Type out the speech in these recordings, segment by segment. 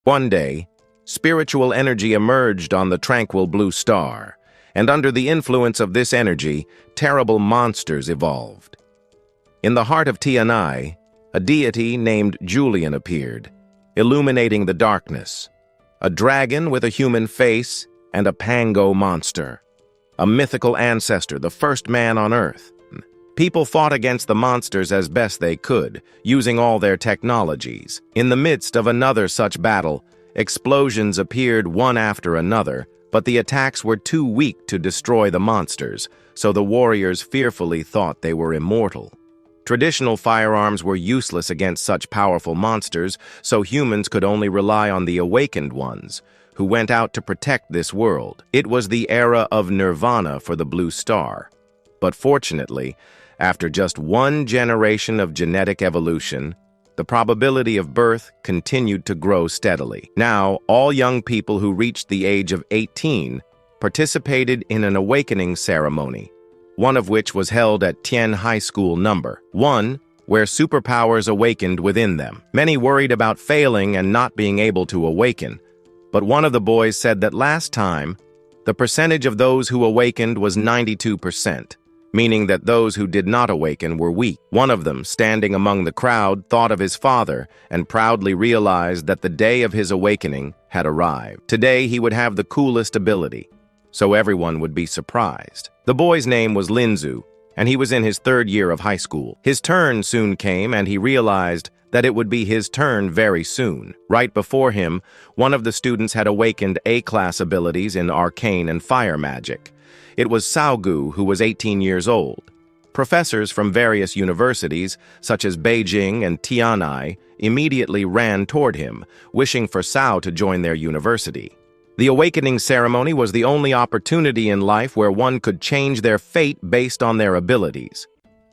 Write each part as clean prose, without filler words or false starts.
One day, spiritual energy emerged on the tranquil blue star, and under the influence of this energy, terrible monsters evolved. In the heart of Tianai, a deity named Julian appeared, illuminating the darkness. A dragon with a human face and a pango monster. A mythical ancestor, the first man on Earth. People fought against the monsters as best they could, using all their technologies. In the midst of another such battle, explosions appeared one after another, but the attacks were too weak to destroy the monsters, so the warriors fearfully thought they were immortal. Traditional firearms were useless against such powerful monsters, so humans could only rely on the awakened ones, who went out to protect this world. It was the era of nirvana for the Blue Star. But fortunately, after just one generation of genetic evolution, the probability of birth continued to grow steadily. Now, all young people who reached the age of 18 participated in an awakening ceremony, one of which was held at Tien High School No. 1, where superpowers awakened within them. Many worried about failing and not being able to awaken, but one of the boys said that last time, the percentage of those who awakened was 92%, meaning that those who did not awaken were weak. One of them, standing among the crowd, thought of his father and proudly realized that the day of his awakening had arrived. Today he would have the coolest ability, so everyone would be surprised. The boy's name was Linzu, and he was in his 3rd year of high school. His turn soon came, and he realized that it would be his turn very soon. Right before him, one of the students had awakened A-class abilities in arcane and fire magic. It was Saogu, who was 18 years old. Professors from various universities, such as Beijing and Tianai, immediately ran toward him, wishing for Sao to join their university. The awakening ceremony was the only opportunity in life where one could change their fate based on their abilities.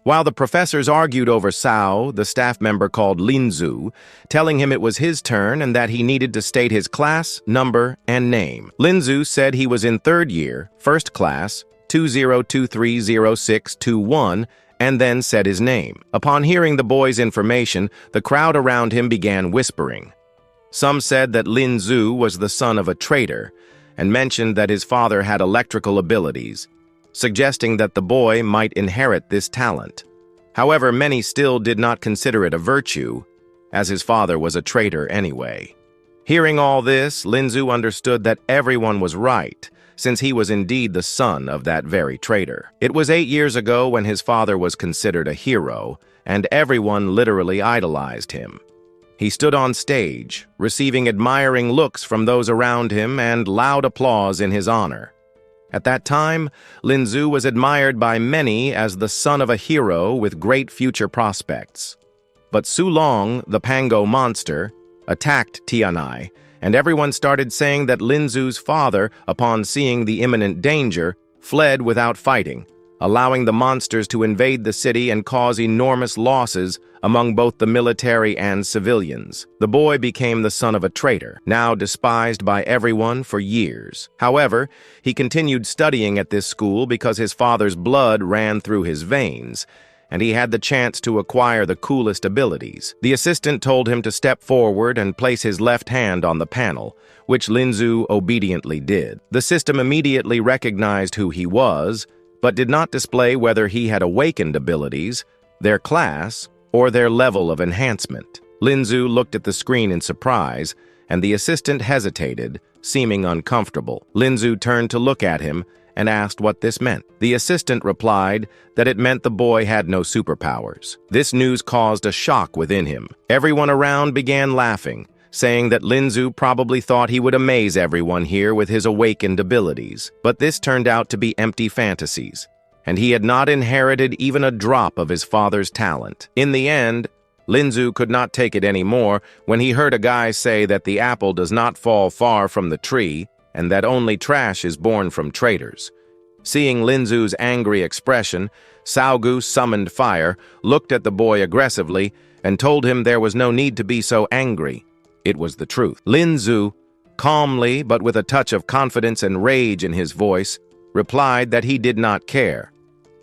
While the professors argued over Sao, the staff member called Linzu, telling him it was his turn and that he needed to state his class, number, and name. Linzu said he was in 3rd year, 1st class, 20230621, and then said his name. Upon hearing the boy's information, the crowd around him began whispering. Some said that Linzu was the son of a trader and mentioned that his father had electrical abilities, suggesting that the boy might inherit this talent. However, many still did not consider it a virtue, as his father was a trader anyway. Hearing all this, Linzu understood that everyone was right, since he was indeed the son of that very trader. It was 8 years ago when his father was considered a hero, and everyone literally idolized him. He stood on stage, receiving admiring looks from those around him and loud applause in his honor. At that time, Linzu was admired by many as the son of a hero with great future prospects. But Sulong, the Pango monster, attacked Tianai, and everyone started saying that Linzu's father, upon seeing the imminent danger, fled without fighting, allowing the monsters to invade the city and cause enormous losses among both the military and civilians. The boy became the son of a traitor, now despised by everyone for years. However, he continued studying at this school because his father's blood ran through his veins, and he had the chance to acquire the coolest abilities. The assistant told him to step forward and place his left hand on the panel, which Linzu obediently did. The system immediately recognized who he was, but did not display whether he had awakened abilities, their class, or their level of enhancement. Linzu looked at the screen in surprise, and the assistant hesitated, seeming uncomfortable. Linzu turned to look at him and asked what this meant. The assistant replied that it meant the boy had no superpowers. This news caused a shock within him. Everyone around began laughing, saying that Linzu probably thought he would amaze everyone here with his awakened abilities. But this turned out to be empty fantasies, and he had not inherited even a drop of his father's talent. In the end, Linzu could not take it anymore when he heard a guy say that the apple does not fall far from the tree and that only trash is born from traitors. Seeing Linzu's angry expression, Saogu summoned fire, looked at the boy aggressively, and told him there was no need to be so angry. It was the truth. Linzu, calmly but with a touch of confidence and rage in his voice, replied that he did not care.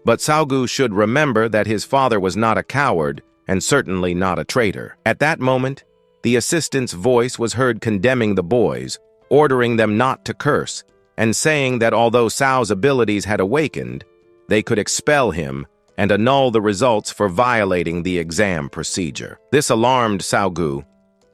But Saogu should remember that his father was not a coward and certainly not a traitor. At that moment, The assistant's voice was heard condemning the boys, ordering them not to curse, and saying that although Sao's abilities had awakened, they could expel him and annul the results for violating the exam procedure. This alarmed Saogu,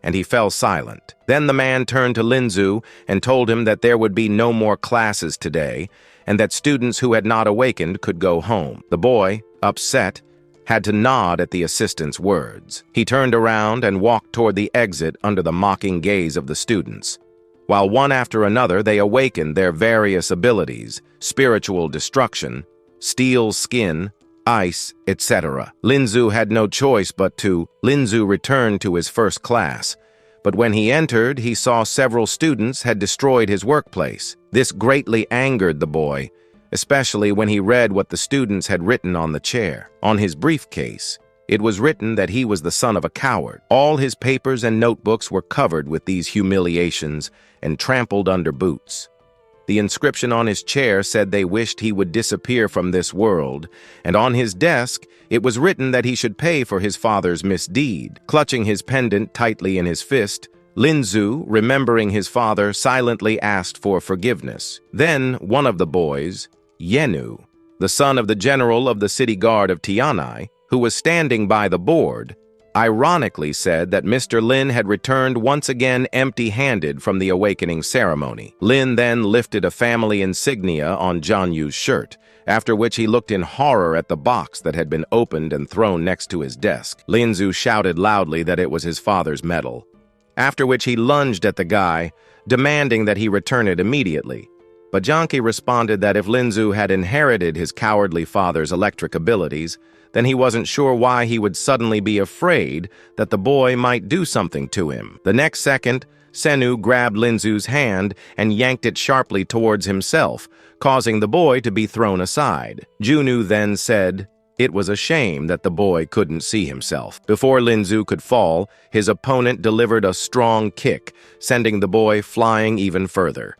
and he fell silent. Then the man turned to Linzu and told him that there would be no more classes today, and that students who had not awakened could go home. The boy, upset, had to nod at the assistant's words. He turned around and walked toward the exit under the mocking gaze of the students, while one after another they awakened their various abilities: spiritual destruction, steel skin, ice, etc. Linzu had no choice but to. Linzu returned to his first class, but when he entered, he saw several students had destroyed his workplace. This greatly angered the boy, especially when he read what the students had written on the chair. On his briefcase, it was written that he was the son of a coward. All his papers and notebooks were covered with these humiliations and trampled under boots. The inscription on his chair said they wished he would disappear from this world, and on his desk it was written that he should pay for his father's misdeed. Clutching his pendant tightly in his fist, Linzu, remembering his father, silently asked for forgiveness. Then one of the boys, Yenu, the son of the general of the city guard of Tianai, who was standing by the board, ironically said that Mr. Lin had returned once again empty-handed from the awakening ceremony. Lin then lifted a family insignia on Jianyu's shirt, after which he looked in horror at the box that had been opened and thrown next to his desk. Linzu shouted loudly that it was his father's medal, after which he lunged at the guy, demanding that he return it immediately. But Janki responded that if Linzu had inherited his cowardly father's electric abilities, then he wasn't sure why he would suddenly be afraid that the boy might do something to him. The next second, Senu grabbed Linzu's hand and yanked it sharply towards himself, causing the boy to be thrown aside. Junu then said it was a shame that the boy couldn't see himself. Before Linzu could fall, his opponent delivered a strong kick, sending the boy flying even further.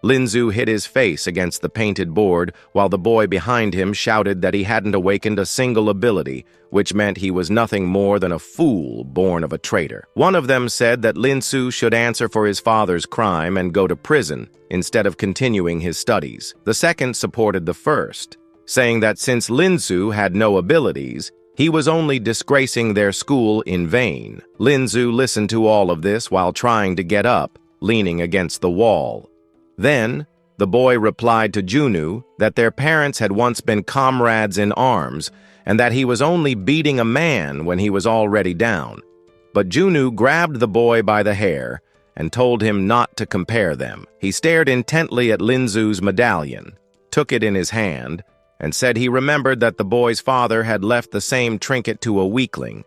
Linzu hit his face against the painted board, while the boy behind him shouted that he hadn't awakened a single ability, which meant he was nothing more than a fool born of a traitor. One of them said that Linzu should answer for his father's crime and go to prison instead of continuing his studies. The second supported the first, saying that since Linzu had no abilities, he was only disgracing their school in vain. Linzu listened to all of this while trying to get up, leaning against the wall. Then, the boy replied to Junu that their parents had once been comrades in arms and that he was only beating a man when he was already down. But Junu grabbed the boy by the hair and told him not to compare them. He stared intently at Linzu's medallion, took it in his hand, and said he remembered that the boy's father had left the same trinket to a weakling,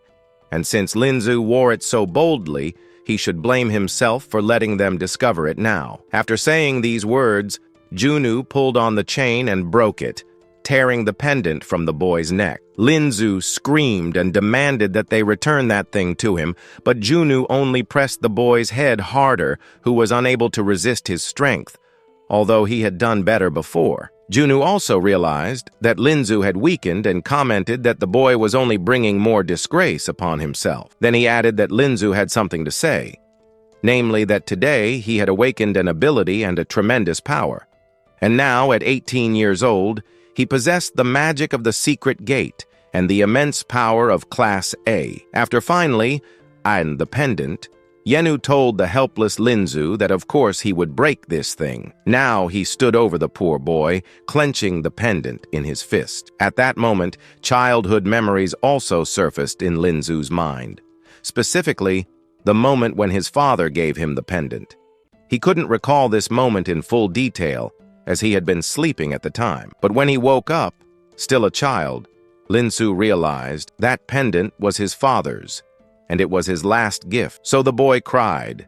and since Linzu wore it so boldly, he should blame himself for letting them discover it now. After saying these words, Junu pulled on the chain and broke it, tearing the pendant from the boy's neck. Linzu screamed and demanded that they return that thing to him, but Junu only pressed the boy's head harder, who was unable to resist his strength, although he had done better before. Junu also realized that Linzu had weakened and commented that the boy was only bringing more disgrace upon himself. Then he added that Linzu had something to say, namely that today he had awakened an ability and a tremendous power, and now at 18 years old, he possessed the magic of the secret gate and the immense power of Class A. After finally, and the pendant, Yenu told the helpless Linzu that of course he would break this thing. Now he stood over the poor boy, clenching the pendant in his fist. At that moment, childhood memories also surfaced in Linzu's mind. Specifically, the moment when his father gave him the pendant. He couldn't recall this moment in full detail, as he had been sleeping at the time. But when he woke up, still a child, Linzu realized that pendant was his father's, and it was his last gift. So the boy cried.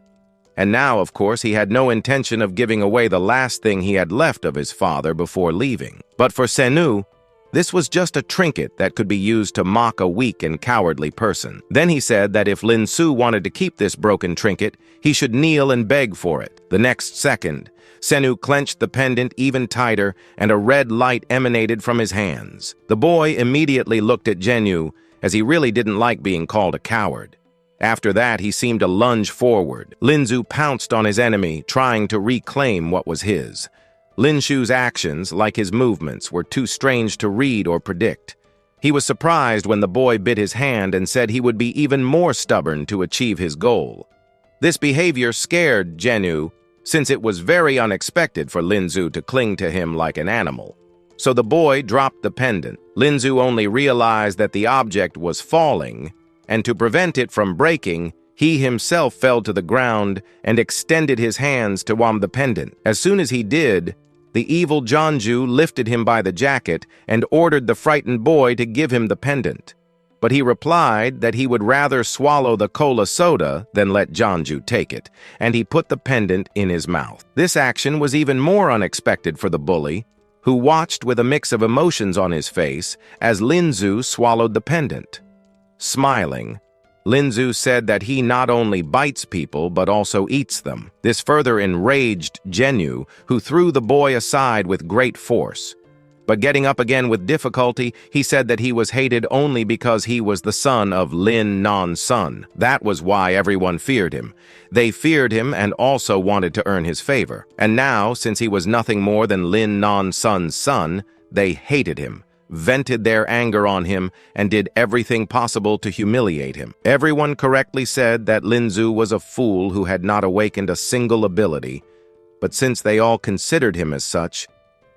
And now, of course, he had no intention of giving away the last thing he had left of his father before leaving. But for Senu, this was just a trinket that could be used to mock a weak and cowardly person. Then he said that if Linzu wanted to keep this broken trinket, he should kneel and beg for it. The next second, Senu clenched the pendant even tighter, and a red light emanated from his hands. The boy immediately looked at Jenu, as he really didn't like being called a coward. After that, he seemed to lunge forward. Linzu pounced on his enemy, trying to reclaim what was his. Linshu's actions, like his movements, were too strange to read or predict. He was surprised when the boy bit his hand and said he would be even more stubborn to achieve his goal. This behavior scared Jenu, since it was very unexpected for Linzu to cling to him like an animal. So the boy dropped the pendant. Linzu only realized that the object was falling, and to prevent it from breaking, he himself fell to the ground and extended his hands to warm the pendant. As soon as he did, the evil Janju lifted him by the jacket and ordered the frightened boy to give him the pendant. But he replied that he would rather swallow the cola soda than let Janju take it, and he put the pendant in his mouth. This action was even more unexpected for the bully, who watched with a mix of emotions on his face as Linzu swallowed the pendant. Smiling, Linzu said that he not only bites people but also eats them. This further enraged Jenu, who threw the boy aside with great force. But getting up again with difficulty, he said that he was hated only because he was the son of Lin Nan's son. That was why everyone feared him. They feared him and also wanted to earn his favor. And now, since he was nothing more than Lin Nan's son, they hated him, vented their anger on him, and did everything possible to humiliate him. Everyone correctly said that Linzu was a fool who had not awakened a single ability, but since they all considered him as such,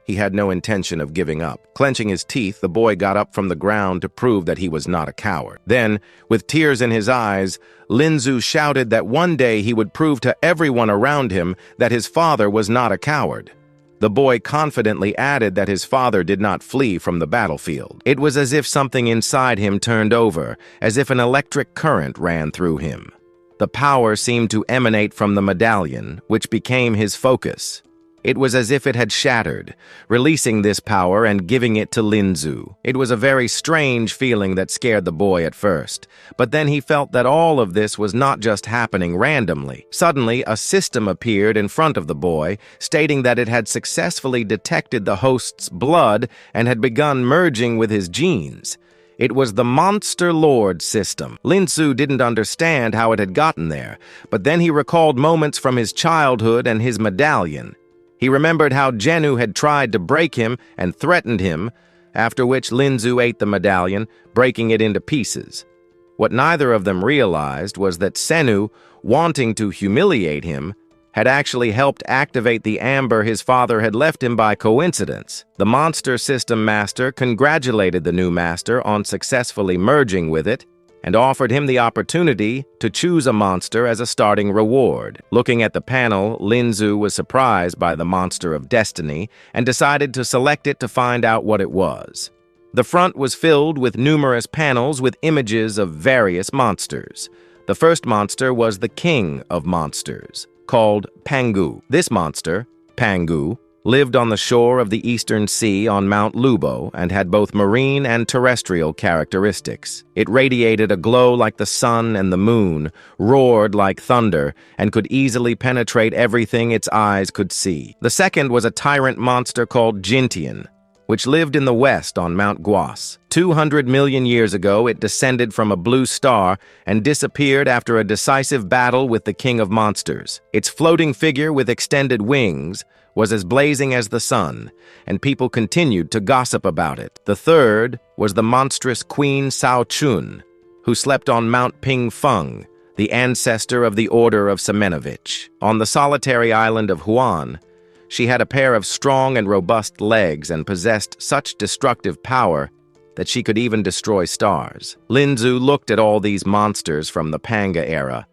he had no intention of giving up. Clenching his teeth, the boy got up from the ground to prove that he was not a coward. Then, with tears in his eyes, Linzu shouted that one day he would prove to everyone around him that his father was not a coward. The boy confidently added that his father did not flee from the battlefield. It was as if something inside him turned over, as if an electric current ran through him. The power seemed to emanate from the medallion, which became his focus. It was as if it had shattered, releasing this power and giving it to Linzu. It was a very strange feeling that scared the boy at first, but then he felt that all of this was not just happening randomly. Suddenly, a system appeared in front of the boy, stating that it had successfully detected the host's blood and had begun merging with his genes. It was the Monster Lord system. Linzu didn't understand how it had gotten there, but then he recalled moments from his childhood and his medallion. He remembered how Jenu had tried to break him and threatened him, after which Linzu ate the medallion, breaking it into pieces. What neither of them realized was that Senu, wanting to humiliate him, had actually helped activate the amber his father had left him by coincidence. The Monster System Master congratulated the new master on successfully merging with it, and offered him the opportunity to choose a monster as a starting reward. Looking at the panel, Linzu was surprised by the Monster of Destiny and decided to select it to find out what it was. The front was filled with numerous panels with images of various monsters. The first monster was the King of Monsters, called Pangu. This monster, Pangu, lived on the shore of the Eastern Sea on Mount Lubo and had both marine and terrestrial characteristics. It radiated a glow like the sun and the moon, roared like thunder, and could easily penetrate everything its eyes could see. The second was a tyrant monster called Jintian, which lived in the west on Mount Guas. 200 million years ago, it descended from a blue star and disappeared after a decisive battle with the King of Monsters. Its floating figure with extended wings was as blazing as the sun, and people continued to gossip about it. The third was the monstrous Queen Sao Chun, who slept on Mount Pingfeng, the ancestor of the Order of Semenovich. On the solitary island of Huan, she had a pair of strong and robust legs and possessed such destructive power that she could even destroy stars. Linzu looked at all these monsters from the Panga era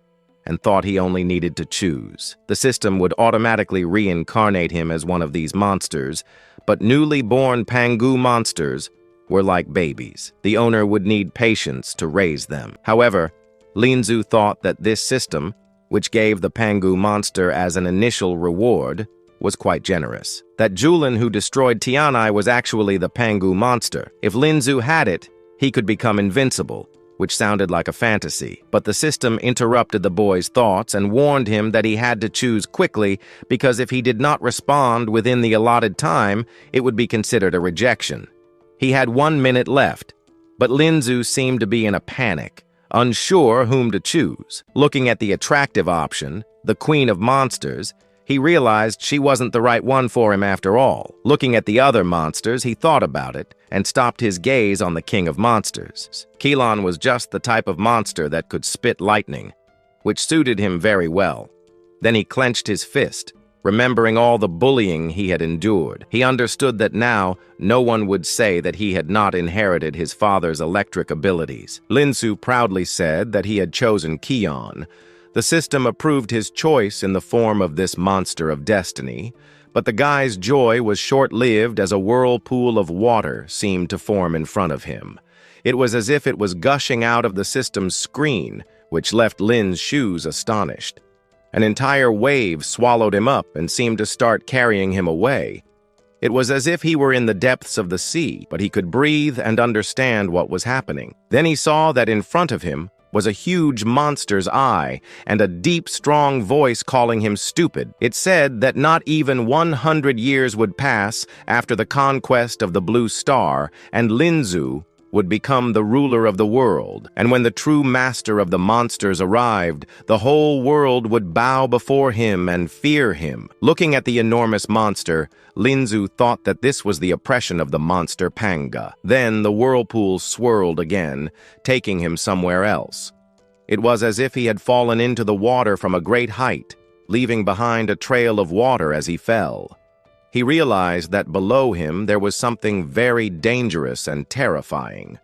and thought he only needed to choose. The system would automatically reincarnate him as one of these monsters, but newly born Pangu monsters were like babies. The owner would need patience to raise them. However, Linzu thought that this system, which gave the Pangu monster as an initial reward, was quite generous. That Julin who destroyed Tianai was actually the Pangu monster. If Linzu had it, he could become invincible, which sounded like a fantasy. But the system interrupted the boy's thoughts and warned him that he had to choose quickly because if he did not respond within the allotted time, it would be considered a rejection. He had 1 minute left, but Linzu seemed to be in a panic. unsure whom to choose. Looking at the attractive option, the Queen of Monsters, he realized she wasn't the right one for him after all. Looking at the other monsters, he thought about it and stopped his gaze on the King of Monsters. Kilon was just the type of monster that could spit lightning, which suited him very well. Then he clenched his fist, remembering all the bullying he had endured. He understood that now no one would say that he had not inherited his father's electric abilities. Linsu proudly said that he had chosen Kion. The system approved his choice in the form of this monster of destiny, but the guy's joy was short-lived as a whirlpool of water seemed to form in front of him. It was as if it was gushing out of the system's screen, which left Lin's shoes astonished. An entire wave swallowed him up and seemed to start carrying him away. It was as if he were in the depths of the sea, but he could breathe and understand what was happening. Then he saw that in front of him was a huge monster's eye and a deep, strong voice calling him stupid. It said that not even 100 years would pass after the conquest of the Blue Star, and Linzu would become the ruler of the world. And when the true master of the monsters arrived, the whole world would bow before him and fear him. Looking at the enormous monster, Linzu thought that this was the oppression of the monster Panga. Then the whirlpool swirled again, taking him somewhere else. It was as if he had fallen into the water from a great height, leaving behind a trail of water as he fell. He realized that below him there was something very dangerous and terrifying.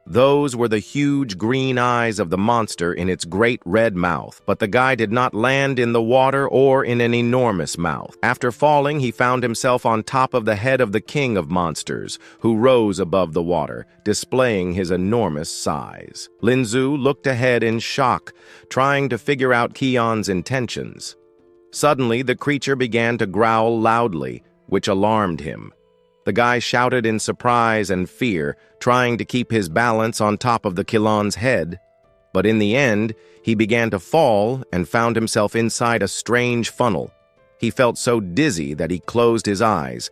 Those were the huge green eyes of the monster in its great red mouth, but the guy did not land in the water or in an enormous mouth. After falling, he found himself on top of the head of the King of Monsters, who rose above the water, displaying his enormous size. Linzu looked ahead in shock, trying to figure out Kion's intentions. Suddenly, the creature began to growl loudly, which alarmed him. The guy shouted in surprise and fear, trying to keep his balance on top of the Kilon's head. But in the end, he began to fall and found himself inside a strange funnel. He felt so dizzy that he closed his eyes.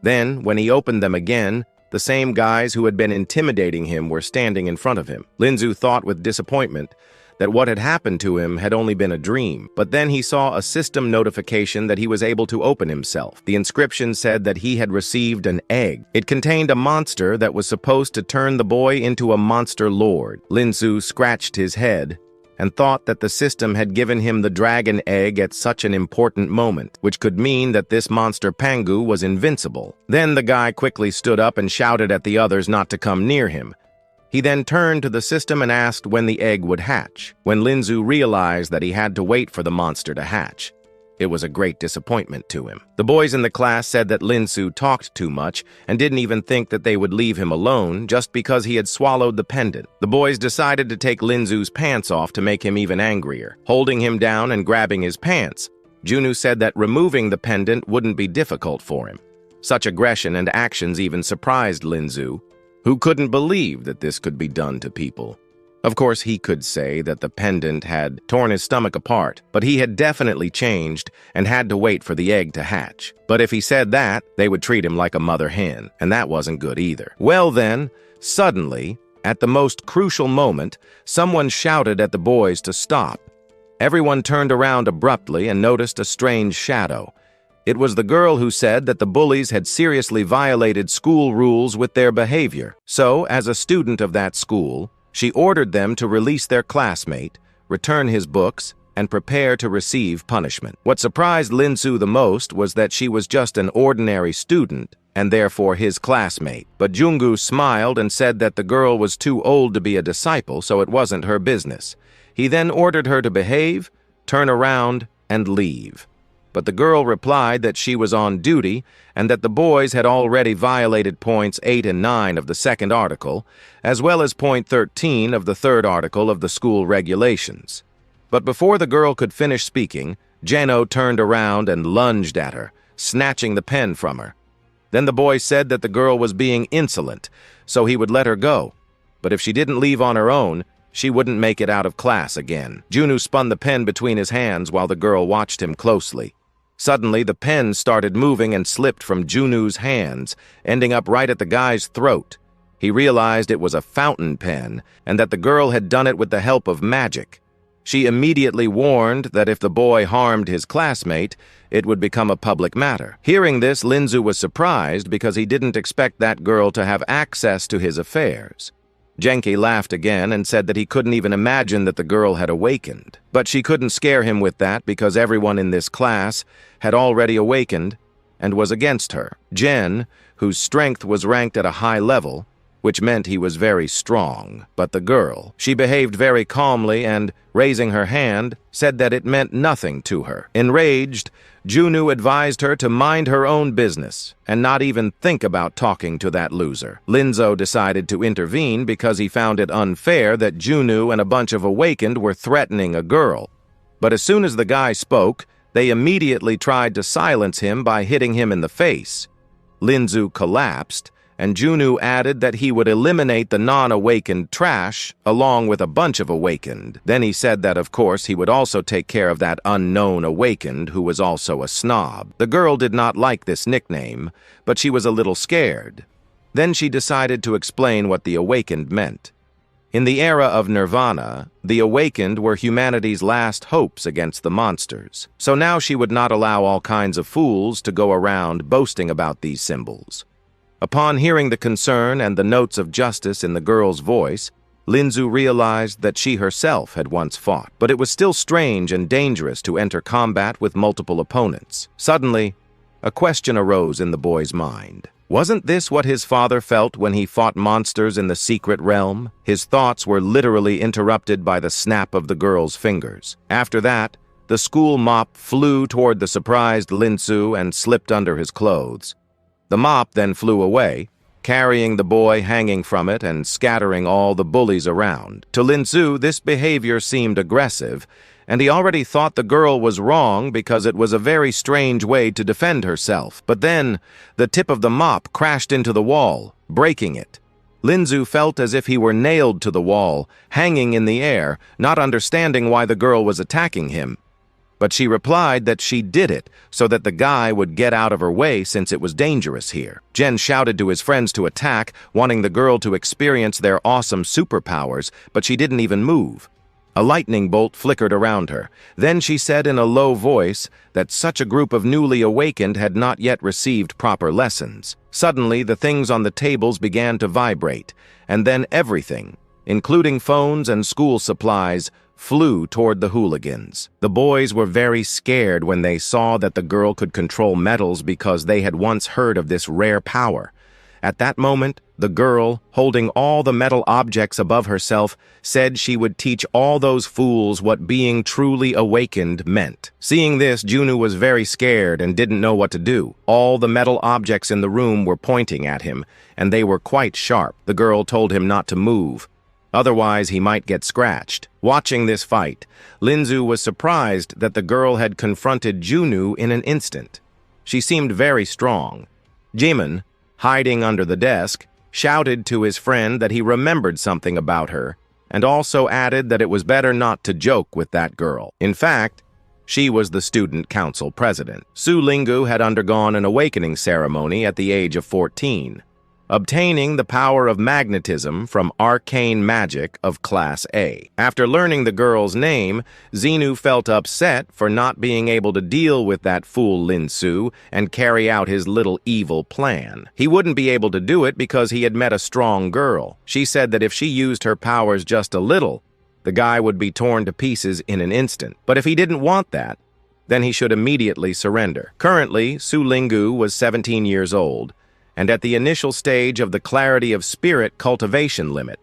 Then, when he opened them again, the same guys who had been intimidating him were standing in front of him. Linzu thought with disappointment that what had happened to him had only been a dream. But then he saw a system notification that he was able to open himself. The inscription said that he had received an egg. It contained a monster that was supposed to turn the boy into a monster lord. Linzu scratched his head and thought that the system had given him the dragon egg at such an important moment, which could mean that this monster Pangu was invincible. Then the guy quickly stood up and shouted at the others not to come near him. He then turned to the system and asked when the egg would hatch. When Linzu realized that he had to wait for the monster to hatch, it was a great disappointment to him. The boys in the class said that Linzu talked too much and didn't even think that they would leave him alone just because he had swallowed the pendant. The boys decided to take Linzu's pants off to make him even angrier. Holding him down and grabbing his pants, Junu said that removing the pendant wouldn't be difficult for him. Such aggression and actions even surprised Linzu, who couldn't believe that this could be done to people. Of course, he could say that the pendant had torn his stomach apart, but he had definitely changed and had to wait for the egg to hatch. But if he said that, they would treat him like a mother hen, and that wasn't good either. Well then, suddenly, at the most crucial moment, someone shouted at the boys to stop. Everyone turned around abruptly and noticed a strange shadow. It was the girl who said that the bullies had seriously violated school rules with their behavior. So, as a student of that school, she ordered them to release their classmate, return his books, and prepare to receive punishment. What surprised Linzu the most was that she was just an ordinary student, and therefore his classmate. But Jungu smiled and said that the girl was too old to be a disciple, so it wasn't her business. He then ordered her to behave, turn around, and leave. But the girl replied that she was on duty and that the boys had already violated points 8 and 9 of the second article, as well as point 13 of the third article of the school regulations. But before the girl could finish speaking, Jeno turned around and lunged at her, snatching the pen from her. Then the boy said that the girl was being insolent, so he would let her go. But if she didn't leave on her own, she wouldn't make it out of class again. Junu spun the pen between his hands while the girl watched him closely. Suddenly, the pen started moving and slipped from Junu's hands, ending up right at the guy's throat. He realized it was a fountain pen and that the girl had done it with the help of magic. She immediately warned that if the boy harmed his classmate, it would become a public matter. Hearing this, Linzu was surprised because he didn't expect that girl to have access to his affairs. Genki laughed again and said that he couldn't even imagine that the girl had awakened. But she couldn't scare him with that because everyone in this class had already awakened and was against her. Jen, whose strength was ranked at a high level, which meant he was very strong. But the girl, she behaved very calmly and, raising her hand, said that it meant nothing to her. Enraged, Junu advised her to mind her own business and not even think about talking to that loser. Linzo decided to intervene because he found it unfair that Junu and a bunch of awakened were threatening a girl. But as soon as the guy spoke, they immediately tried to silence him by hitting him in the face. Linzu collapsed, and Junu added that he would eliminate the non-awakened trash along with a bunch of awakened. Then he said that, of course, he would also take care of that unknown awakened who was also a snob. The girl did not like this nickname, but she was a little scared. Then she decided to explain what the awakened meant. In the era of Nirvana, the awakened were humanity's last hopes against the monsters. So now she would not allow all kinds of fools to go around boasting about these symbols. Upon hearing the concern and the notes of justice in the girl's voice, Linzu realized that she herself had once fought, but it was still strange and dangerous to enter combat with multiple opponents. Suddenly, a question arose in the boy's mind. Wasn't this what his father felt when he fought monsters in the secret realm? His thoughts were literally interrupted by the snap of the girl's fingers. After that, the school mop flew toward the surprised Linzu and slipped under his clothes. The mop then flew away, carrying the boy hanging from it and scattering all the bullies around. To Linzu, this behavior seemed aggressive, and he already thought the girl was wrong because it was a very strange way to defend herself. But then, the tip of the mop crashed into the wall, breaking it. Linzu felt as if he were nailed to the wall, hanging in the air, not understanding why the girl was attacking him. But she replied that she did it so that the guy would get out of her way since it was dangerous here. Jen shouted to his friends to attack, wanting the girl to experience their awesome superpowers, but she didn't even move. A lightning bolt flickered around her. Then she said in a low voice that such a group of newly awakened had not yet received proper lessons. Suddenly, the things on the tables began to vibrate, and then everything, including phones and school supplies, flew toward the hooligans. The boys were very scared when they saw that the girl could control metals because they had once heard of this rare power. At that moment, the girl, holding all the metal objects above herself, said she would teach all those fools what being truly awakened meant. Seeing this, Junu was very scared and didn't know what to do. All the metal objects in the room were pointing at him, and they were quite sharp. The girl told him not to move. Otherwise, he might get scratched. Watching this fight, Linzu was surprised that the girl had confronted Junu in an instant. She seemed very strong. Jimin, hiding under the desk, shouted to his friend that he remembered something about her, and also added that it was better not to joke with that girl. In fact, she was the student council president. Su Lingu had undergone an awakening ceremony at the age of 14. Obtaining the power of magnetism from arcane magic of Class A. After learning the girl's name, Xenu felt upset for not being able to deal with that fool Linsu and carry out his little evil plan. He wouldn't be able to do it because he had met a strong girl. She said that if she used her powers just a little, the guy would be torn to pieces in an instant. But if he didn't want that, then he should immediately surrender. Currently, Su Lingu was 17 years old, and at the initial stage of the clarity of spirit cultivation limit,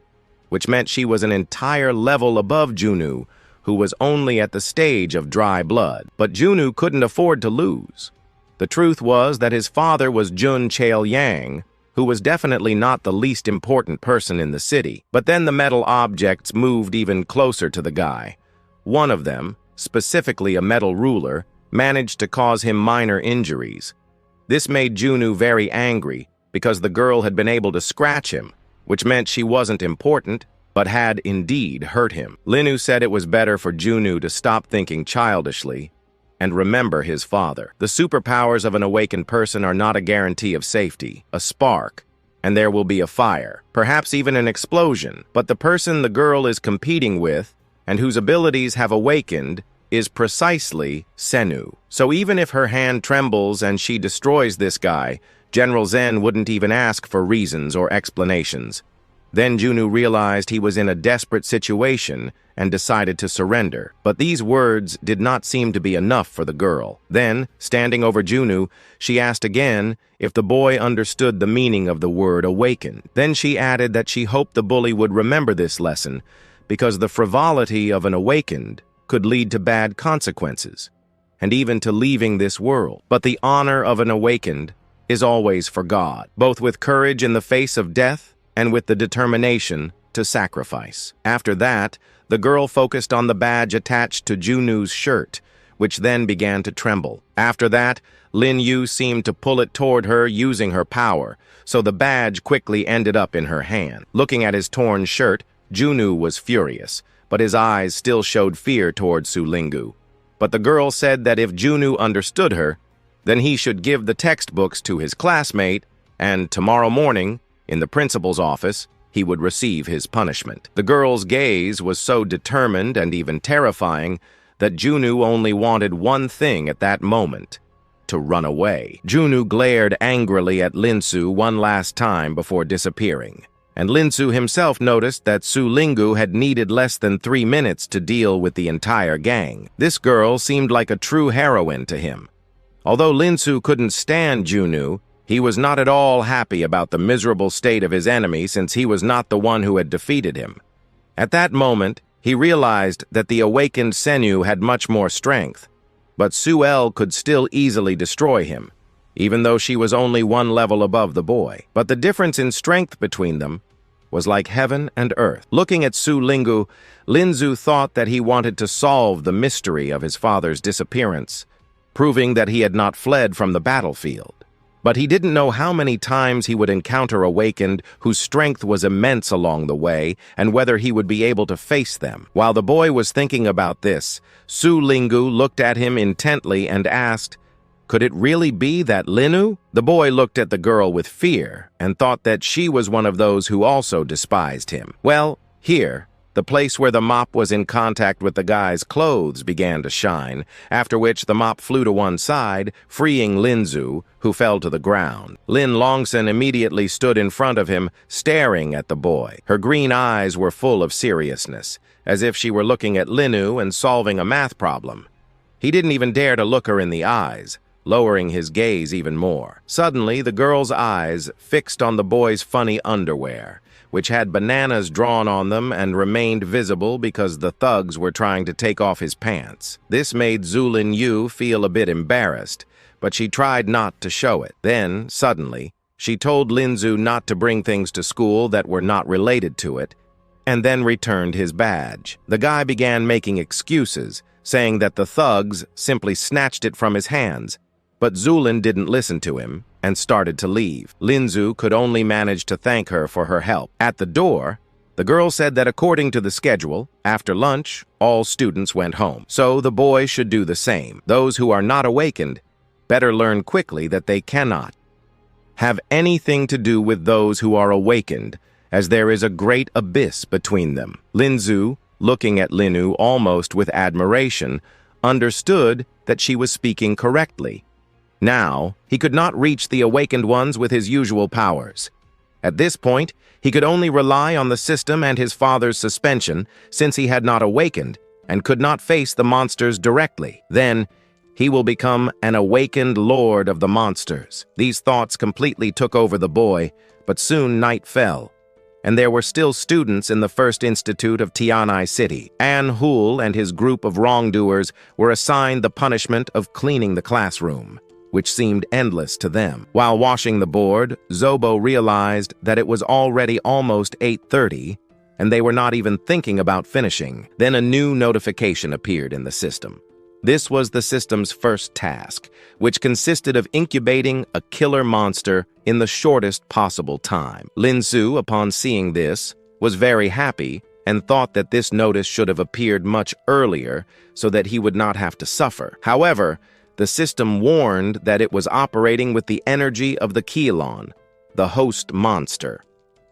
which meant she was an entire level above Junu, who was only at the stage of dry blood. But Junu couldn't afford to lose. The truth was that his father was Jun Chael-yang, who was definitely not the least important person in the city. But then the metal objects moved even closer to the guy. One of them, specifically a metal ruler, managed to cause him minor injuries. This made Junu very angry because the girl had been able to scratch him, which meant she wasn't important, but had indeed hurt him. Linu said it was better for Junu to stop thinking childishly and remember his father. The superpowers of an awakened person are not a guarantee of safety. A spark, and there will be a fire, perhaps even an explosion. But the person the girl is competing with, and whose abilities have awakened, is precisely Senu. So even if her hand trembles and she destroys this guy, General Zen wouldn't even ask for reasons or explanations. Then Junu realized he was in a desperate situation and decided to surrender. But these words did not seem to be enough for the girl. Then, standing over Junu, she asked again if the boy understood the meaning of the word awaken. Then she added that she hoped the bully would remember this lesson, because the frivolity of an awakened could lead to bad consequences, and even to leaving this world. But the honor of an awakened is always for God, both with courage in the face of death and with the determination to sacrifice. After that, the girl focused on the badge attached to Junu's shirt, which then began to tremble. After that, Lin Yu seemed to pull it toward her using her power, so the badge quickly ended up in her hand. Looking at his torn shirt, Junu was furious, but his eyes still showed fear toward Su Linggu. But the girl said that if Junu understood her, then he should give the textbooks to his classmate, and tomorrow morning, in the principal's office, he would receive his punishment. The girl's gaze was so determined and even terrifying that Junu only wanted one thing at that moment: to run away. Junu glared angrily at Linsu one last time before disappearing, and Linsu himself noticed that Su Linggu had needed less than 3 minutes to deal with the entire gang. This girl seemed like a true heroine to him. Although Linsu couldn't stand Junu, he was not at all happy about the miserable state of his enemy, since he was not the one who had defeated him. At that moment, he realized that the awakened Senu had much more strength, but Su-El could still easily destroy him, even though she was only one level above the boy. But the difference in strength between them was like heaven and earth. Looking at Su Linggu, Linzu thought that he wanted to solve the mystery of his father's disappearance, proving that he had not fled from the battlefield. But he didn't know how many times he would encounter awakened whose strength was immense along the way, and whether he would be able to face them. While the boy was thinking about this, Su Linggu looked at him intently and asked, "Could it really be that Linu?" The boy looked at the girl with fear and thought that she was one of those who also despised him. Well, here, the place where the mop was in contact with the guy's clothes began to shine, after which the mop flew to one side, freeing Linzu, who fell to the ground. Lin Longson immediately stood in front of him, staring at the boy. Her green eyes were full of seriousness, as if she were looking at Linu and solving a math problem. He didn't even dare to look her in the eyes, lowering his gaze even more. Suddenly, the girl's eyes fixed on the boy's funny underwear, which had bananas drawn on them and remained visible because the thugs were trying to take off his pants. This made Zulin Yu feel a bit embarrassed, but she tried not to show it. Then, suddenly, she told Linzu not to bring things to school that were not related to it, and then returned his badge. The guy began making excuses, saying that the thugs simply snatched it from his hands, but Zulin didn't listen to him and started to leave. Linzu could only manage to thank her for her help. At the door, the girl said that according to the schedule, after lunch, all students went home. So the boy should do the same. Those who are not awakened better learn quickly that they cannot have anything to do with those who are awakened, as there is a great abyss between them. Linzu, looking at Linu almost with admiration, understood that she was speaking correctly. Now, he could not reach the awakened ones with his usual powers. At this point, he could only rely on the system and his father's suspension, since he had not awakened and could not face the monsters directly. Then, he will become an awakened lord of the monsters. These thoughts completely took over the boy, but soon night fell, and there were still students in the first institute of Tianai City. An Hul and his group of wrongdoers were assigned the punishment of cleaning the classroom, which seemed endless to them. While washing the board, Zobo realized that it was already almost 8:30, and they were not even thinking about finishing. Then a new notification appeared in the system. This was the system's first task, which consisted of incubating a killer monster in the shortest possible time. Linsu, upon seeing this, was very happy and thought that this notice should have appeared much earlier so that he would not have to suffer. However, the system warned that it was operating with the energy of the Keelon, the host monster.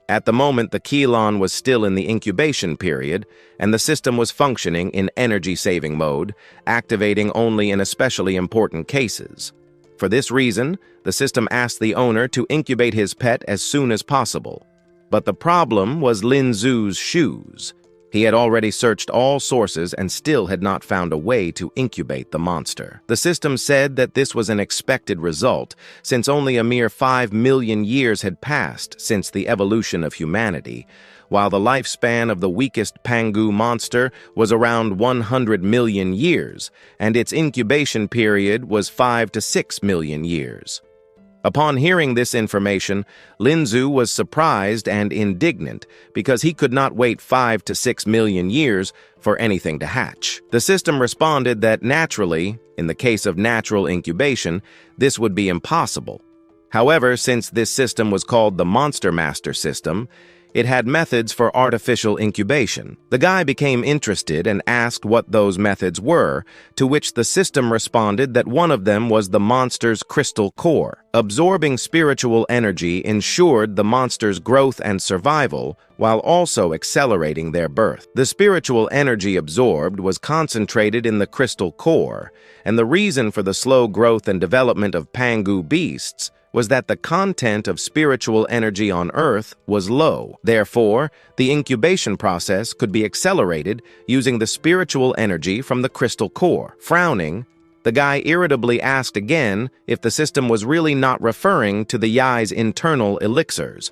At the moment, the Keylon was still in the incubation period, and the system was functioning in energy-saving mode, activating only in especially important cases. For this reason, the system asked the owner to incubate his pet as soon as possible. But the problem was Lin Zhu's shoes. He had already searched all sources and still had not found a way to incubate the monster. The system said that this was an expected result, since only a mere 5 million years had passed since the evolution of humanity, while the lifespan of the weakest Pangu monster was around 100 million years, and its incubation period was 5 to 6 million years. Upon hearing this information, Lin Zhu was surprised and indignant because he could not wait 5 to 6 million years for anything to hatch. The system responded that naturally, in the case of natural incubation, this would be impossible. However, since this system was called the Monster Master system, it had methods for artificial incubation. The guy became interested and asked what those methods were, to which the system responded that one of them was the monster's crystal core. Absorbing spiritual energy ensured the monster's growth and survival, while also accelerating their birth. The spiritual energy absorbed was concentrated in the crystal core, and the reason for the slow growth and development of Pangu beasts was that the content of spiritual energy on Earth was low. Therefore, the incubation process could be accelerated using the spiritual energy from the crystal core. Frowning, the guy irritably asked again if the system was really not referring to the Yai's internal elixirs.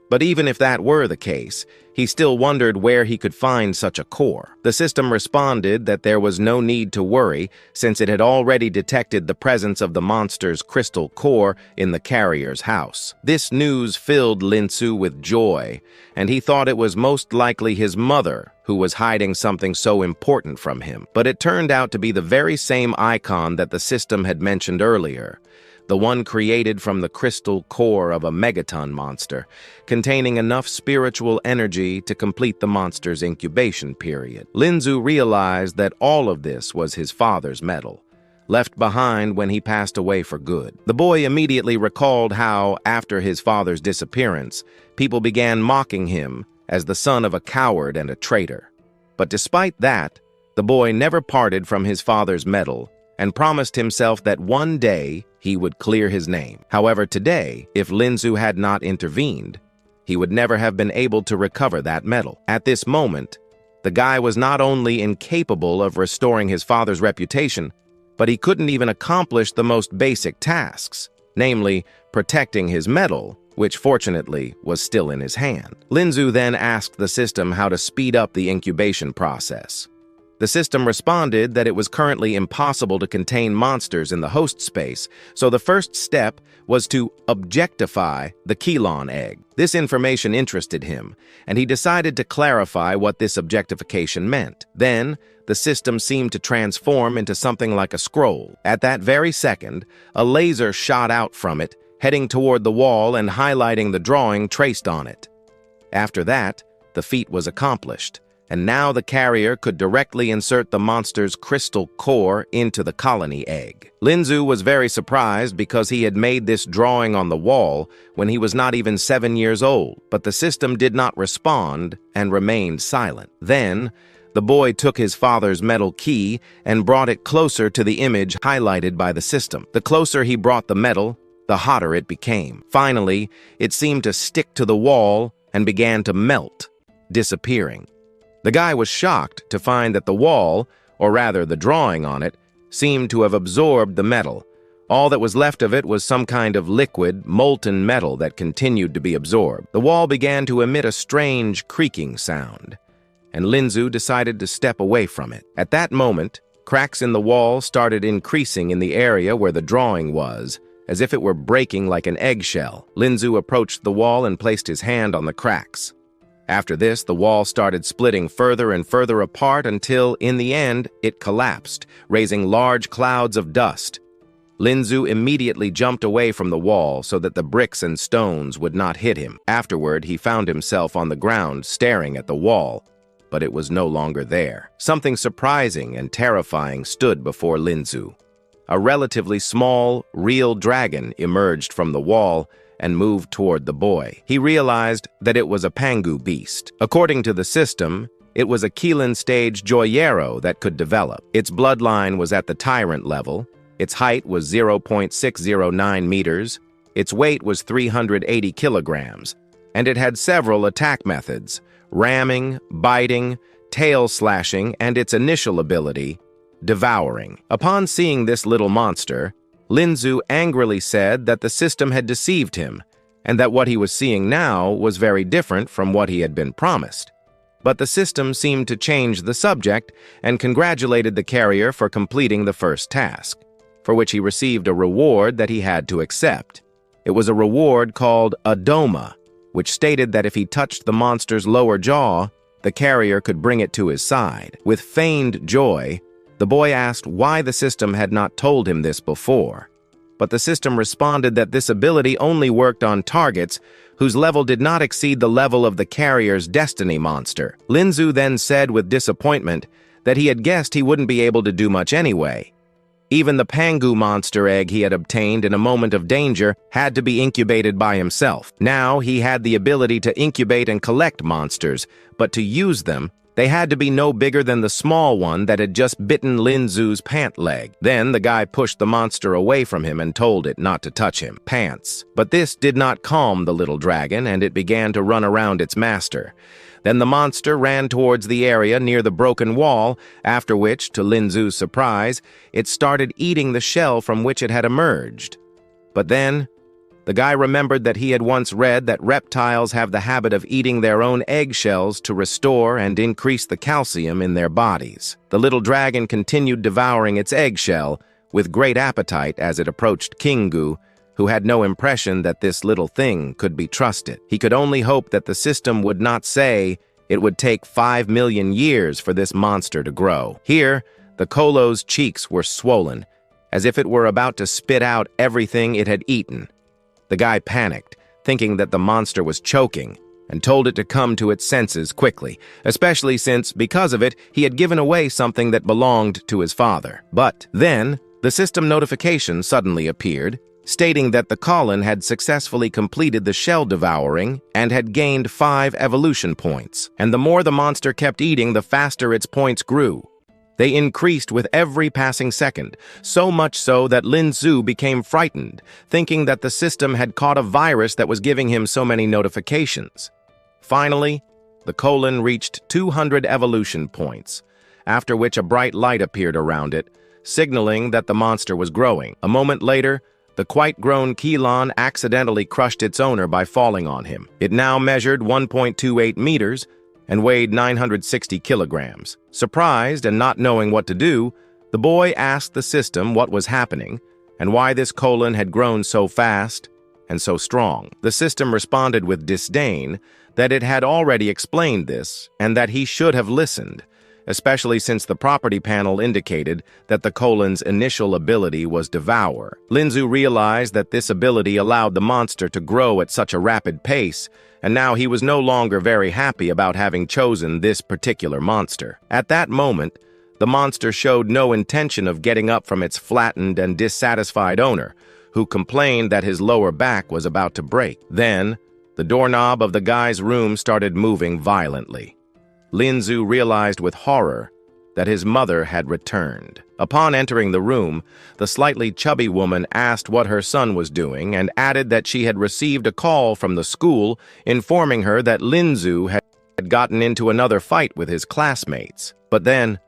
But even if that were the case, he still wondered where he could find such a core. The system responded that there was no need to worry, since it had already detected the presence of the monster's crystal core in the carrier's house. This news filled Lin Zhu with joy, and he thought it was most likely his mother who was hiding something so important from him. But it turned out to be the very same icon that the system had mentioned earlier, the one created from the crystal core of a megaton monster, containing enough spiritual energy to complete the monster's incubation period. Lin Zhu realized that all of this was his father's metal, left behind when he passed away for good. The boy immediately recalled how, after his father's disappearance, people began mocking him as the son of a coward and a traitor. But despite that, the boy never parted from his father's metal and promised himself that one day he would clear his name. However, today, if Lin Zhu had not intervened, he would never have been able to recover that metal. At this moment, the guy was not only incapable of restoring his father's reputation, but he couldn't even accomplish the most basic tasks, namely protecting his metal, which fortunately was still in his hand. Lin Zhu then asked the system how to speed up the incubation process. The system responded that it was currently impossible to contain monsters in the host space, so the first step was to objectify the Keylon egg. This information interested him, and he decided to clarify what this objectification meant. Then, the system seemed to transform into something like a scroll. At that very second, a laser shot out from it, heading toward the wall and highlighting the drawing traced on it. After that, the feat was accomplished, and now the carrier could directly insert the monster's crystal core into the colony egg. Lin Zhu was very surprised because he had made this drawing on the wall when he was not even 7 years old, but the system did not respond and remained silent. Then, the boy took his father's metal key and brought it closer to the image highlighted by the system. The closer he brought the metal, the hotter it became. Finally, it seemed to stick to the wall and began to melt, disappearing. The guy was shocked to find that the wall, or rather the drawing on it, seemed to have absorbed the metal. All that was left of it was some kind of liquid, molten metal that continued to be absorbed. The wall began to emit a strange creaking sound, and Lin Zhu decided to step away from it. At that moment, cracks in the wall started increasing in the area where the drawing was, as if it were breaking like an eggshell. Lin Zhu approached the wall and placed his hand on the cracks. After this, the wall started splitting further and further apart until, in the end, it collapsed, raising large clouds of dust. Lin Zhu immediately jumped away from the wall so that the bricks and stones would not hit him. Afterward, he found himself on the ground staring at the wall, but it was no longer there. Something surprising and terrifying stood before Lin Zhu. A relatively small, real dragon emerged from the wall and moved toward the boy. He realized that it was a Pangu beast. According to the system, it was a Keelan stage Joyero that could develop. Its bloodline was at the tyrant level. Its height was 0.609 meters. Its weight was 380 kilograms. And it had several attack methods: ramming, biting, tail slashing, and its initial ability, devouring. Upon seeing this little monster, Linzu angrily said that the system had deceived him, and that what he was seeing now was very different from what he had been promised. But the system seemed to change the subject and congratulated the carrier for completing the first task, for which he received a reward that he had to accept. It was a reward called a doma, which stated that if he touched the monster's lower jaw, the carrier could bring it to his side. With feigned joy, the boy asked why the system had not told him this before. But the system responded that this ability only worked on targets whose level did not exceed the level of the carrier's destiny monster. Linzu then said with disappointment that he had guessed he wouldn't be able to do much anyway. Even the Pangu monster egg he had obtained in a moment of danger had to be incubated by himself. Now he had the ability to incubate and collect monsters, but to use them, they had to be no bigger than the small one that had just bitten Linzu's pant leg. Then the guy pushed the monster away from him and told it not to touch him. Pants. But this did not calm the little dragon, and it began to run around its master. Then the monster ran towards the area near the broken wall, after which, to Linzu's surprise, it started eating the shell from which it had emerged. But then, the guy remembered that he had once read that reptiles have the habit of eating their own eggshells to restore and increase the calcium in their bodies. The little dragon continued devouring its eggshell with great appetite as it approached Kingu, who had no impression that this little thing could be trusted. He could only hope that the system would not say it would take 5 million years for this monster to grow. Here, the Kolo's cheeks were swollen, as if it were about to spit out everything it had eaten. The guy panicked, thinking that the monster was choking, and told it to come to its senses quickly, especially since, because of it, he had given away something that belonged to his father. But then, the system notification suddenly appeared, stating that the Colin had successfully completed the shell devouring and had gained 5 evolution points. And the more the monster kept eating, the faster its points grew. They increased with every passing second, so much so that Linzu became frightened, thinking that the system had caught a virus that was giving him so many notifications. Finally, the Colon reached 200 evolution points, after which a bright light appeared around it, signaling that the monster was growing. A moment later, the quite grown Keelan accidentally crushed its owner by falling on him. It now measured 1.28 meters and weighed 960 kilograms. Surprised and not knowing what to do, the boy asked the system what was happening and why this Colon had grown so fast and so strong. The system responded with disdain that it had already explained this and that he should have listened, especially since the property panel indicated that the Colon's initial ability was Devour. Linzu realized that this ability allowed the monster to grow at such a rapid pace, and now he was no longer very happy about having chosen this particular monster. At that moment, the monster showed no intention of getting up from its flattened and dissatisfied owner, who complained that his lower back was about to break. Then, the doorknob of the guy's room started moving violently. Linzu realized with horror that his mother had returned. Upon entering the room, the slightly chubby woman asked what her son was doing and added that she had received a call from the school informing her that Linzu had gotten into another fight with his classmates. But then,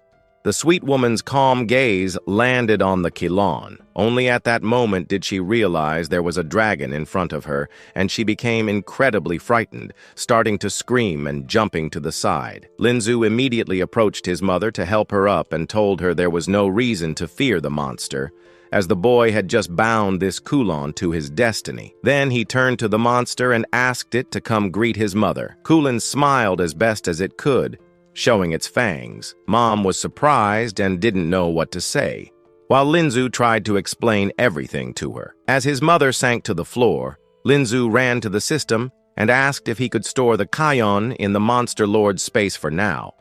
the sweet woman's calm gaze landed on the Kilon. Only at that moment did she realize there was a dragon in front of her, and she became incredibly frightened, starting to scream and jumping to the side. Linzu immediately approached his mother to help her up and told her there was no reason to fear the monster, as the boy had just bound this Kulon to his destiny. Then he turned to the monster and asked it to come greet his mother. Kulon smiled as best as it could, showing its fangs. Mom was surprised and didn't know what to say, while Linzu tried to explain everything to her. As his mother sank to the floor, Linzu ran to the system and asked if he could store the Kion in the Monster Lord's space for now.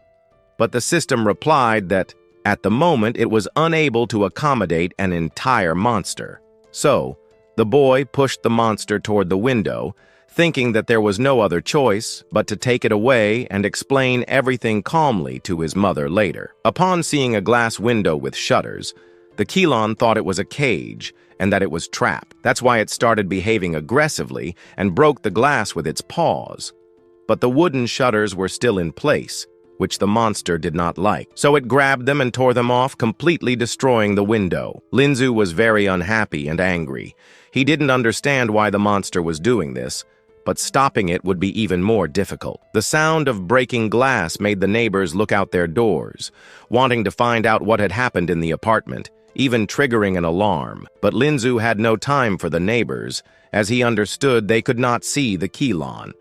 But the system replied that, at the moment, it was unable to accommodate an entire monster. So, The boy pushed the monster toward the window, thinking that there was no other choice but to take it away and explain everything calmly to his mother later. Upon seeing a glass window with shutters, the Kilon thought it was a cage and that it was trapped. That's why it started behaving aggressively and broke the glass with its paws. But the wooden shutters were still in place, which the monster did not like. So it grabbed them and tore them off, completely destroying the window. Linzu was very unhappy and angry. He didn't understand why the monster was doing this, but stopping it would be even more difficult. The sound of breaking glass made the neighbors look out their doors, wanting to find out what had happened in the apartment, even triggering an alarm. But Linzu had no time for the neighbors, as he understood they could not see the Kilon.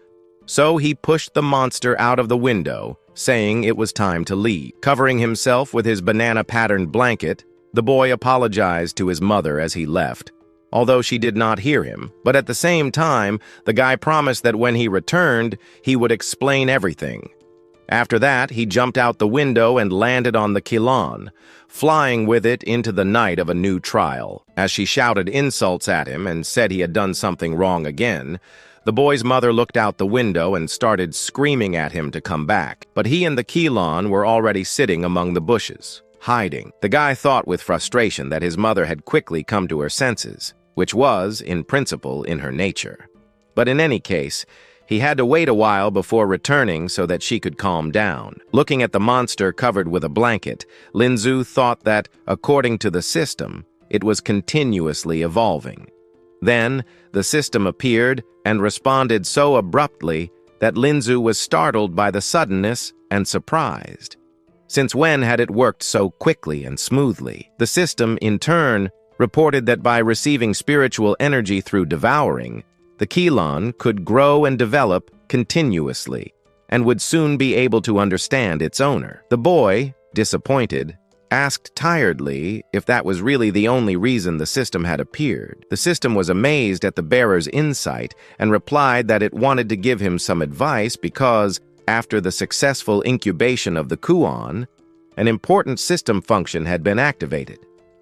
So he pushed the monster out of the window, saying it was time to leave. Covering himself with his banana-patterned blanket, the boy apologized to his mother as he left, although she did not hear him. But at the same time, the guy promised that when he returned, he would explain everything. After that, he jumped out the window and landed on the Kilon, flying with it into the night of a new trial. As she shouted insults at him and said he had done something wrong again, the boy's mother looked out the window and started screaming at him to come back. But he and the Kilon were already sitting among the bushes, hiding. The guy thought with frustration that his mother had quickly come to her senses, which was, in principle, in her nature. But in any case, he had to wait a while before returning so that she could calm down. Looking at the monster covered with a blanket, Linzu thought that, according to the system, it was continuously evolving. Then, the system appeared and responded so abruptly that Linzu was startled by the suddenness and surprised. Since when had it worked so quickly and smoothly? The system, in turn, reported that by receiving spiritual energy through devouring, the Kilon could grow and develop continuously and would soon be able to understand its owner. The boy, disappointed, asked tiredly if that was really the only reason the system had appeared. The system was amazed at the bearer's insight and replied that it wanted to give him some advice because, after the successful incubation of the Kuon, an important system function had been activated: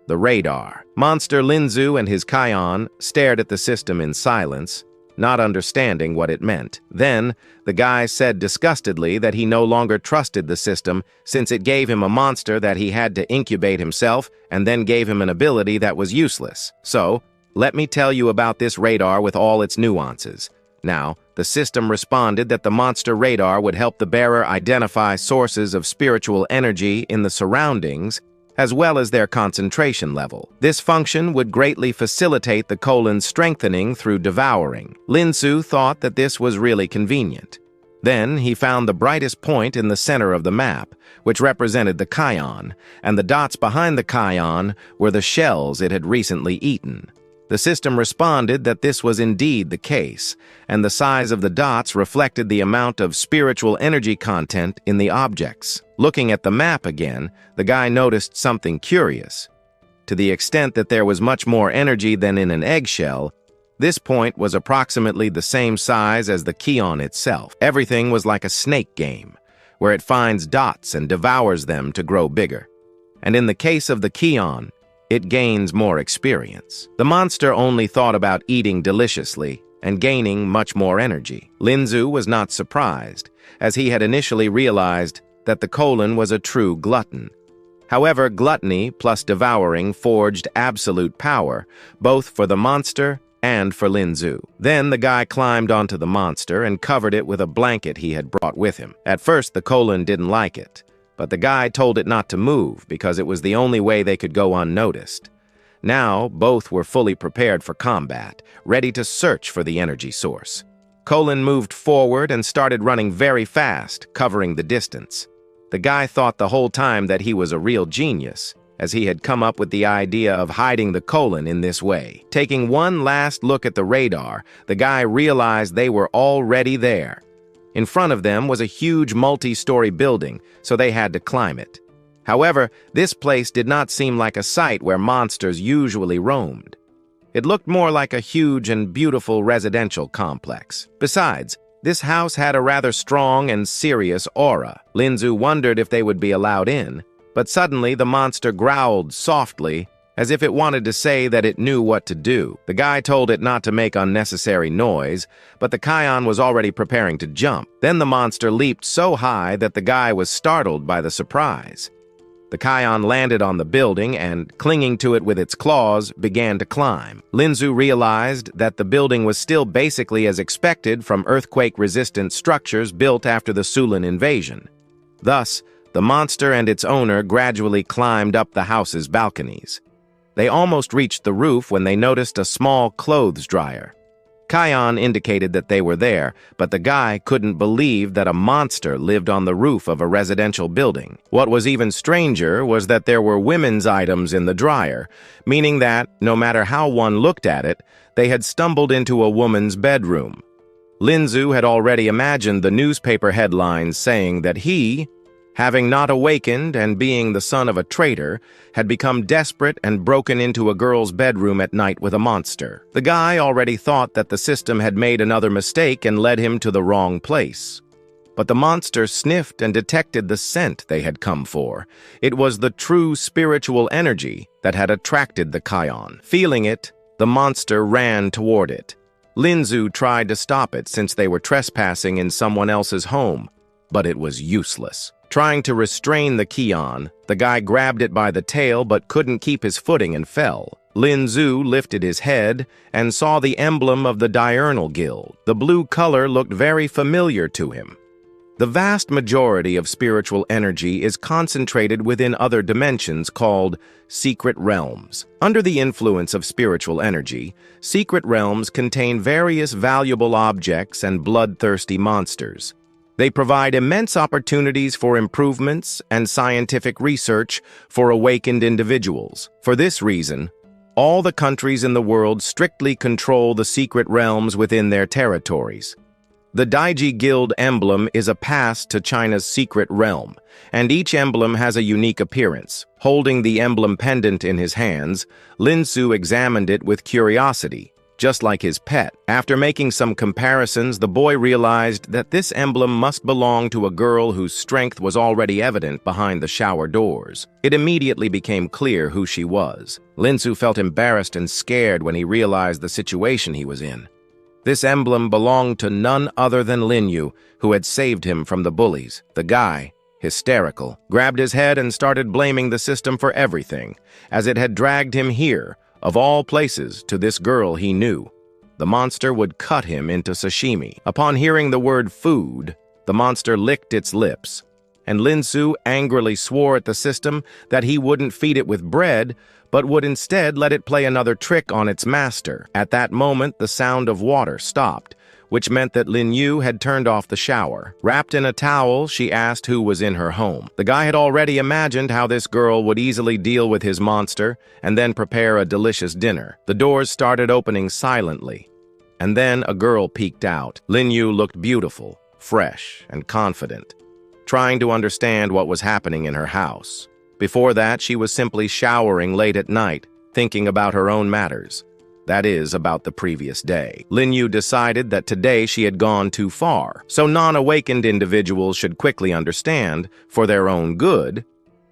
the radar. Monster Linzu and his Kion stared at the system in silence, not understanding what it meant. Then, the guy said disgustedly that he no longer trusted the system since it gave him a monster that he had to incubate himself and then gave him an ability that was useless. So, let me tell you about this radar with all its nuances. Now, the system responded that the monster radar would help the bearer identify sources of spiritual energy in the surroundings as well as their concentration level. This function would greatly facilitate the colon's strengthening through devouring. Linzu thought that this was really convenient. Then he found the brightest point in the center of the map, which represented the Kion, and the dots behind the Kion were the shells it had recently eaten. The system responded that this was indeed the case, and the size of the dots reflected the amount of spiritual energy content in the objects. Looking at the map again, the guy noticed something curious. To the extent that there was much more energy than in an eggshell, this point was approximately the same size as the Kion itself. Everything was like a snake game, where it finds dots and devours them to grow bigger. And in the case of the Kion, it gains more experience. The monster only thought about eating deliciously and gaining much more energy. Linzu was not surprised, as he had initially realized that the colon was a true glutton. However, gluttony plus devouring forged absolute power, both for the monster and for Linzu. Then the guy climbed onto the monster and covered it with a blanket he had brought with him. At first, the colon didn't like it, but the guy told it not to move because it was the only way they could go unnoticed. Now, both were fully prepared for combat, ready to search for the energy source. Colon moved forward and started running very fast, covering the distance. The guy thought the whole time that he was a real genius, as he had come up with the idea of hiding the colon in this way. Taking one last look at the radar, the guy realized they were already there. In front of them was a huge multi-story building, so they had to climb it. However, this place did not seem like a site where monsters usually roamed. It looked more like a huge and beautiful residential complex. Besides, this house had a rather strong and serious aura. Linzu wondered if they would be allowed in, but suddenly the monster growled softly as if it wanted to say that it knew what to do. The guy told it not to make unnecessary noise, but the Kion was already preparing to jump. Then the monster leaped so high that the guy was startled by the surprise. The Kion landed on the building and, clinging to it with its claws, began to climb. Linzu realized that the building was still basically as expected from earthquake-resistant structures built after the Sulan invasion. Thus, the monster and its owner gradually climbed up the house's balconies. They almost reached the roof when they noticed a small clothes dryer. Kion indicated that they were there, but the guy couldn't believe that a monster lived on the roof of a residential building. What was even stranger was that there were women's items in the dryer, meaning that, no matter how one looked at it, they had stumbled into a woman's bedroom. Linzu had already imagined the newspaper headlines saying that he, having not awakened and being the son of a traitor, had become desperate and broken into a girl's bedroom at night with a monster. The guy already thought that the system had made another mistake and led him to the wrong place. But the monster sniffed and detected the scent they had come for. It was the true spiritual energy that had attracted the Kion. Feeling it, the monster ran toward it. Linzu tried to stop it since they were trespassing in someone else's home, but it was useless. Trying to restrain the Kion, the guy grabbed it by the tail but couldn't keep his footing and fell. Linzu lifted his head and saw the emblem of the Diurnal Guild. The blue color looked very familiar to him. The vast majority of spiritual energy is concentrated within other dimensions called secret realms. Under the influence of spiritual energy, secret realms contain various valuable objects and bloodthirsty monsters. They provide immense opportunities for improvements and scientific research for awakened individuals. For this reason, all the countries in the world strictly control the secret realms within their territories. The Daiji Guild emblem is a pass to China's secret realm, and each emblem has a unique appearance. Holding the emblem pendant in his hands, Linzu examined it with curiosity, just like his pet. After making some comparisons, the boy realized that this emblem must belong to a girl whose strength was already evident behind the shower doors. It immediately became clear who she was. Linzu felt embarrassed and scared when he realized the situation he was in. This emblem belonged to none other than Linyu, who had saved him from the bullies. The guy, hysterical, grabbed his head and started blaming the system for everything, as it had dragged him here, of all places, to this girl he knew. The monster would cut him into sashimi. Upon hearing the word food, the monster licked its lips, and Linzu angrily swore at the system that he wouldn't feed it with bread, but would instead let it play another trick on its master. At that moment, the sound of water stopped, which meant that Lin Yu had turned off the shower. Wrapped in a towel, she asked who was in her home. The guy had already imagined how this girl would easily deal with his monster and then prepare a delicious dinner. The doors started opening silently, and then a girl peeked out. Lin Yu looked beautiful, fresh, and confident, trying to understand what was happening in her house. Before that, she was simply showering late at night, thinking about her own matters. That is, about the previous day. Lin Yu decided that today she had gone too far, so non-awakened individuals should quickly understand, for their own good,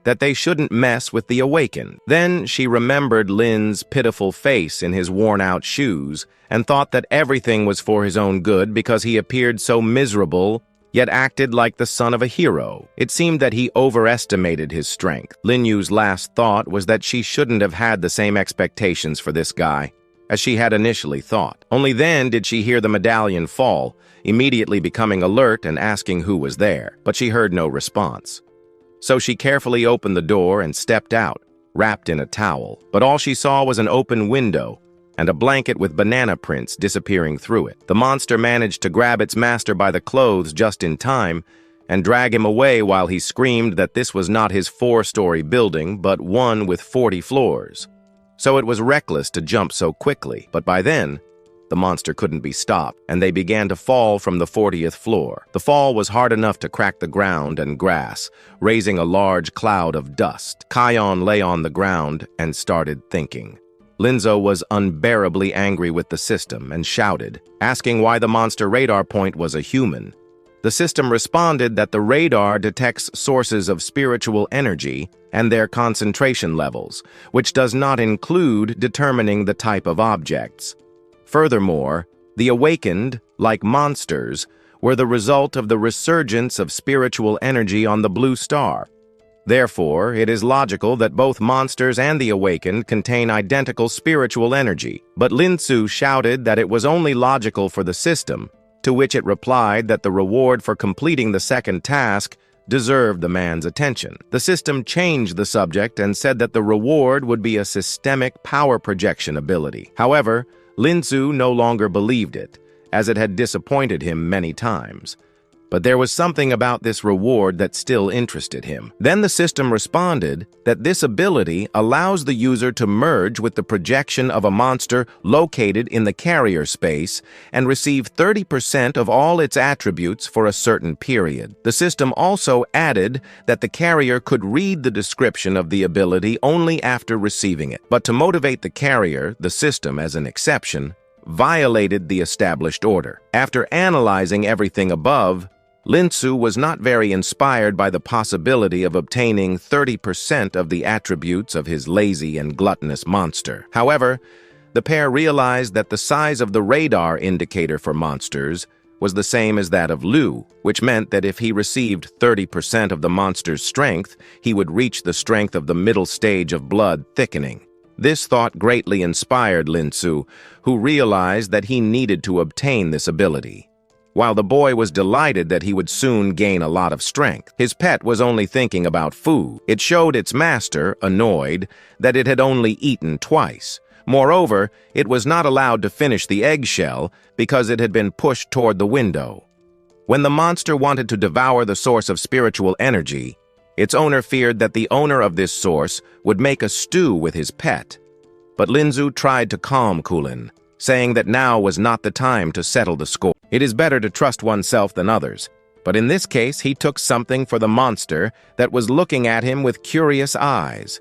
that they shouldn't mess with the awakened. Then she remembered Lin's pitiful face in his worn-out shoes and thought that everything was for his own good because he appeared so miserable, yet acted like the son of a hero. It seemed that he overestimated his strength. Lin Yu's last thought was that she shouldn't have had the same expectations for this guy as she had initially thought. Only then did she hear the medallion fall, immediately becoming alert and asking who was there, but she heard no response. So she carefully opened the door and stepped out, wrapped in a towel. But all she saw was an open window and a blanket with banana prints disappearing through it. The monster managed to grab its master by the clothes just in time and drag him away while he screamed that this was not his 4-story building, but one with 40 floors. So it was reckless to jump so quickly, but by then, the monster couldn't be stopped, and they began to fall from the 40th floor. The fall was hard enough to crack the ground and grass, raising a large cloud of dust. Kion lay on the ground and started thinking. Linzo was unbearably angry with the system and shouted, asking why the monster radar point was a human. The system responded that the radar detects sources of spiritual energy and their concentration levels, which does not include determining the type of objects. Furthermore, the awakened, like monsters, were the result of the resurgence of spiritual energy on the blue star. Therefore, it is logical that both monsters and the awakened contain identical spiritual energy. But Linsu shouted that it was only logical for the system, to which it replied that the reward for completing the second task deserved the man's attention. The system changed the subject and said that the reward would be a systemic power projection ability. However, Linsu no longer believed it, as it had disappointed him many times. But there was something about this reward that still interested him. Then the system responded that this ability allows the user to merge with the projection of a monster located in the carrier space and receive 30% of all its attributes for a certain period. The system also added that the carrier could read the description of the ability only after receiving it. But to motivate the carrier, the system, as an exception, violated the established order. After analyzing everything above, Linsu was not very inspired by the possibility of obtaining 30% of the attributes of his lazy and gluttonous monster. However, the pair realized that the size of the radar indicator for monsters was the same as that of Lu, which meant that if he received 30% of the monster's strength, he would reach the strength of the middle stage of blood thickening. This thought greatly inspired Linsu, who realized that he needed to obtain this ability. While the boy was delighted that he would soon gain a lot of strength, his pet was only thinking about food. It showed its master, annoyed, that it had only eaten twice. Moreover, it was not allowed to finish the eggshell because it had been pushed toward the window. When the monster wanted to devour the source of spiritual energy, its owner feared that the owner of this source would make a stew with his pet. But Linsu tried to calm Kulin, saying that now was not the time to settle the score. It is better to trust oneself than others, but in this case he took something for the monster that was looking at him with curious eyes.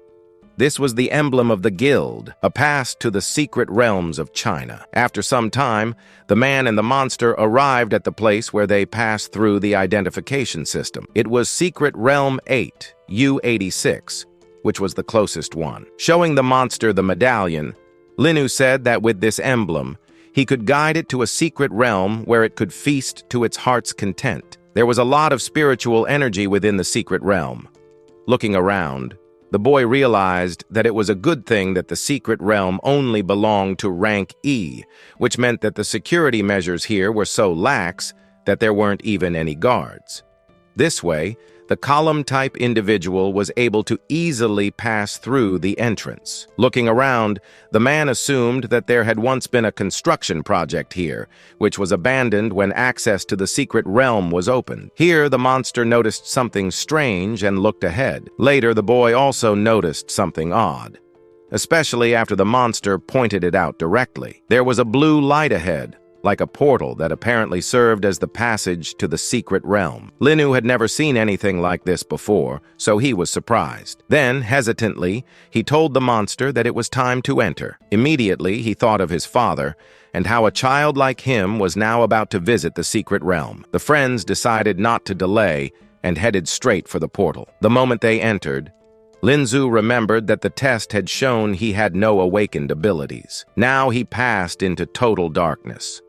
This was the emblem of the guild, a pass to the secret realms of China. After some time, the man and the monster arrived at the place where they passed through the identification system. It was Secret Realm 8, U86, which was the closest one. Showing the monster the medallion, Linu said that with this emblem, he could guide it to a secret realm where it could feast to its heart's content. There was a lot of spiritual energy within the secret realm. Looking around, the boy realized that it was a good thing that the secret realm only belonged to rank E, which meant that the security measures here were so lax that there weren't even any guards. This way, the column-type individual was able to easily pass through the entrance. Looking around, the man assumed that there had once been a construction project here, which was abandoned when access to the secret realm was opened. Here, the monster noticed something strange and looked ahead. Later, the boy also noticed something odd, especially after the monster pointed it out directly. There was a blue light ahead, like a portal that apparently served as the passage to the secret realm. Linu had never seen anything like this before, so he was surprised. Then, hesitantly, he told the monster that it was time to enter. Immediately, he thought of his father, and how a child like him was now about to visit the secret realm. The friends decided not to delay and headed straight for the portal. The moment they entered, Linzu remembered that the test had shown he had no awakened abilities. Now he passed into total darkness.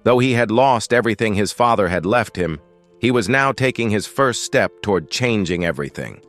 Though he had lost everything his father had left him, he was now taking his first step toward changing everything.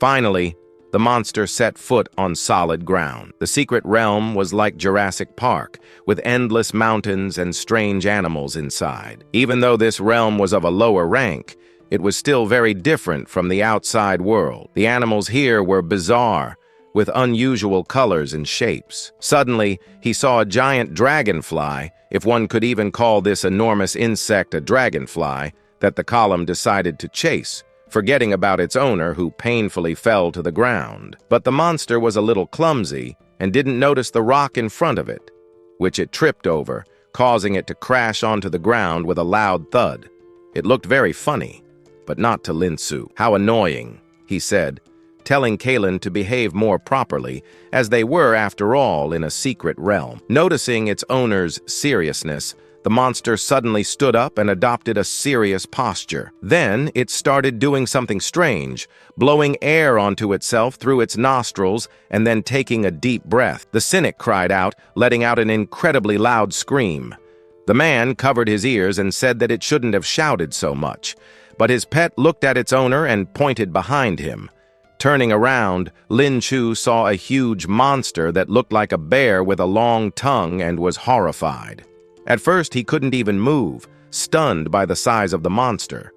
Finally, the monster set foot on solid ground. The secret realm was like Jurassic Park, with endless mountains and strange animals inside. Even though this realm was of a lower rank, it was still very different from the outside world. The animals here were bizarre, with unusual colors and shapes. Suddenly, he saw a giant dragonfly, if one could even call this enormous insect a dragonfly, that the column decided to chase, forgetting about its owner, who painfully fell to the ground. But the monster was a little clumsy and didn't notice the rock in front of it, which it tripped over, causing it to crash onto the ground with a loud thud. It looked very funny, but not to Linsu. "How annoying," he said, telling Kalen to behave more properly, as they were, after all, in a secret realm. Noticing its owner's seriousness, the monster suddenly stood up and adopted a serious posture. Then it started doing something strange, blowing air onto itself through its nostrils and then taking a deep breath. The cynic cried out, letting out an incredibly loud scream. The man covered his ears and said that it shouldn't have shouted so much, but his pet looked at its owner and pointed behind him. Turning around, Lin Chu saw a huge monster that looked like a bear with a long tongue and was horrified. At first, he couldn't even move, stunned by the size of the monster.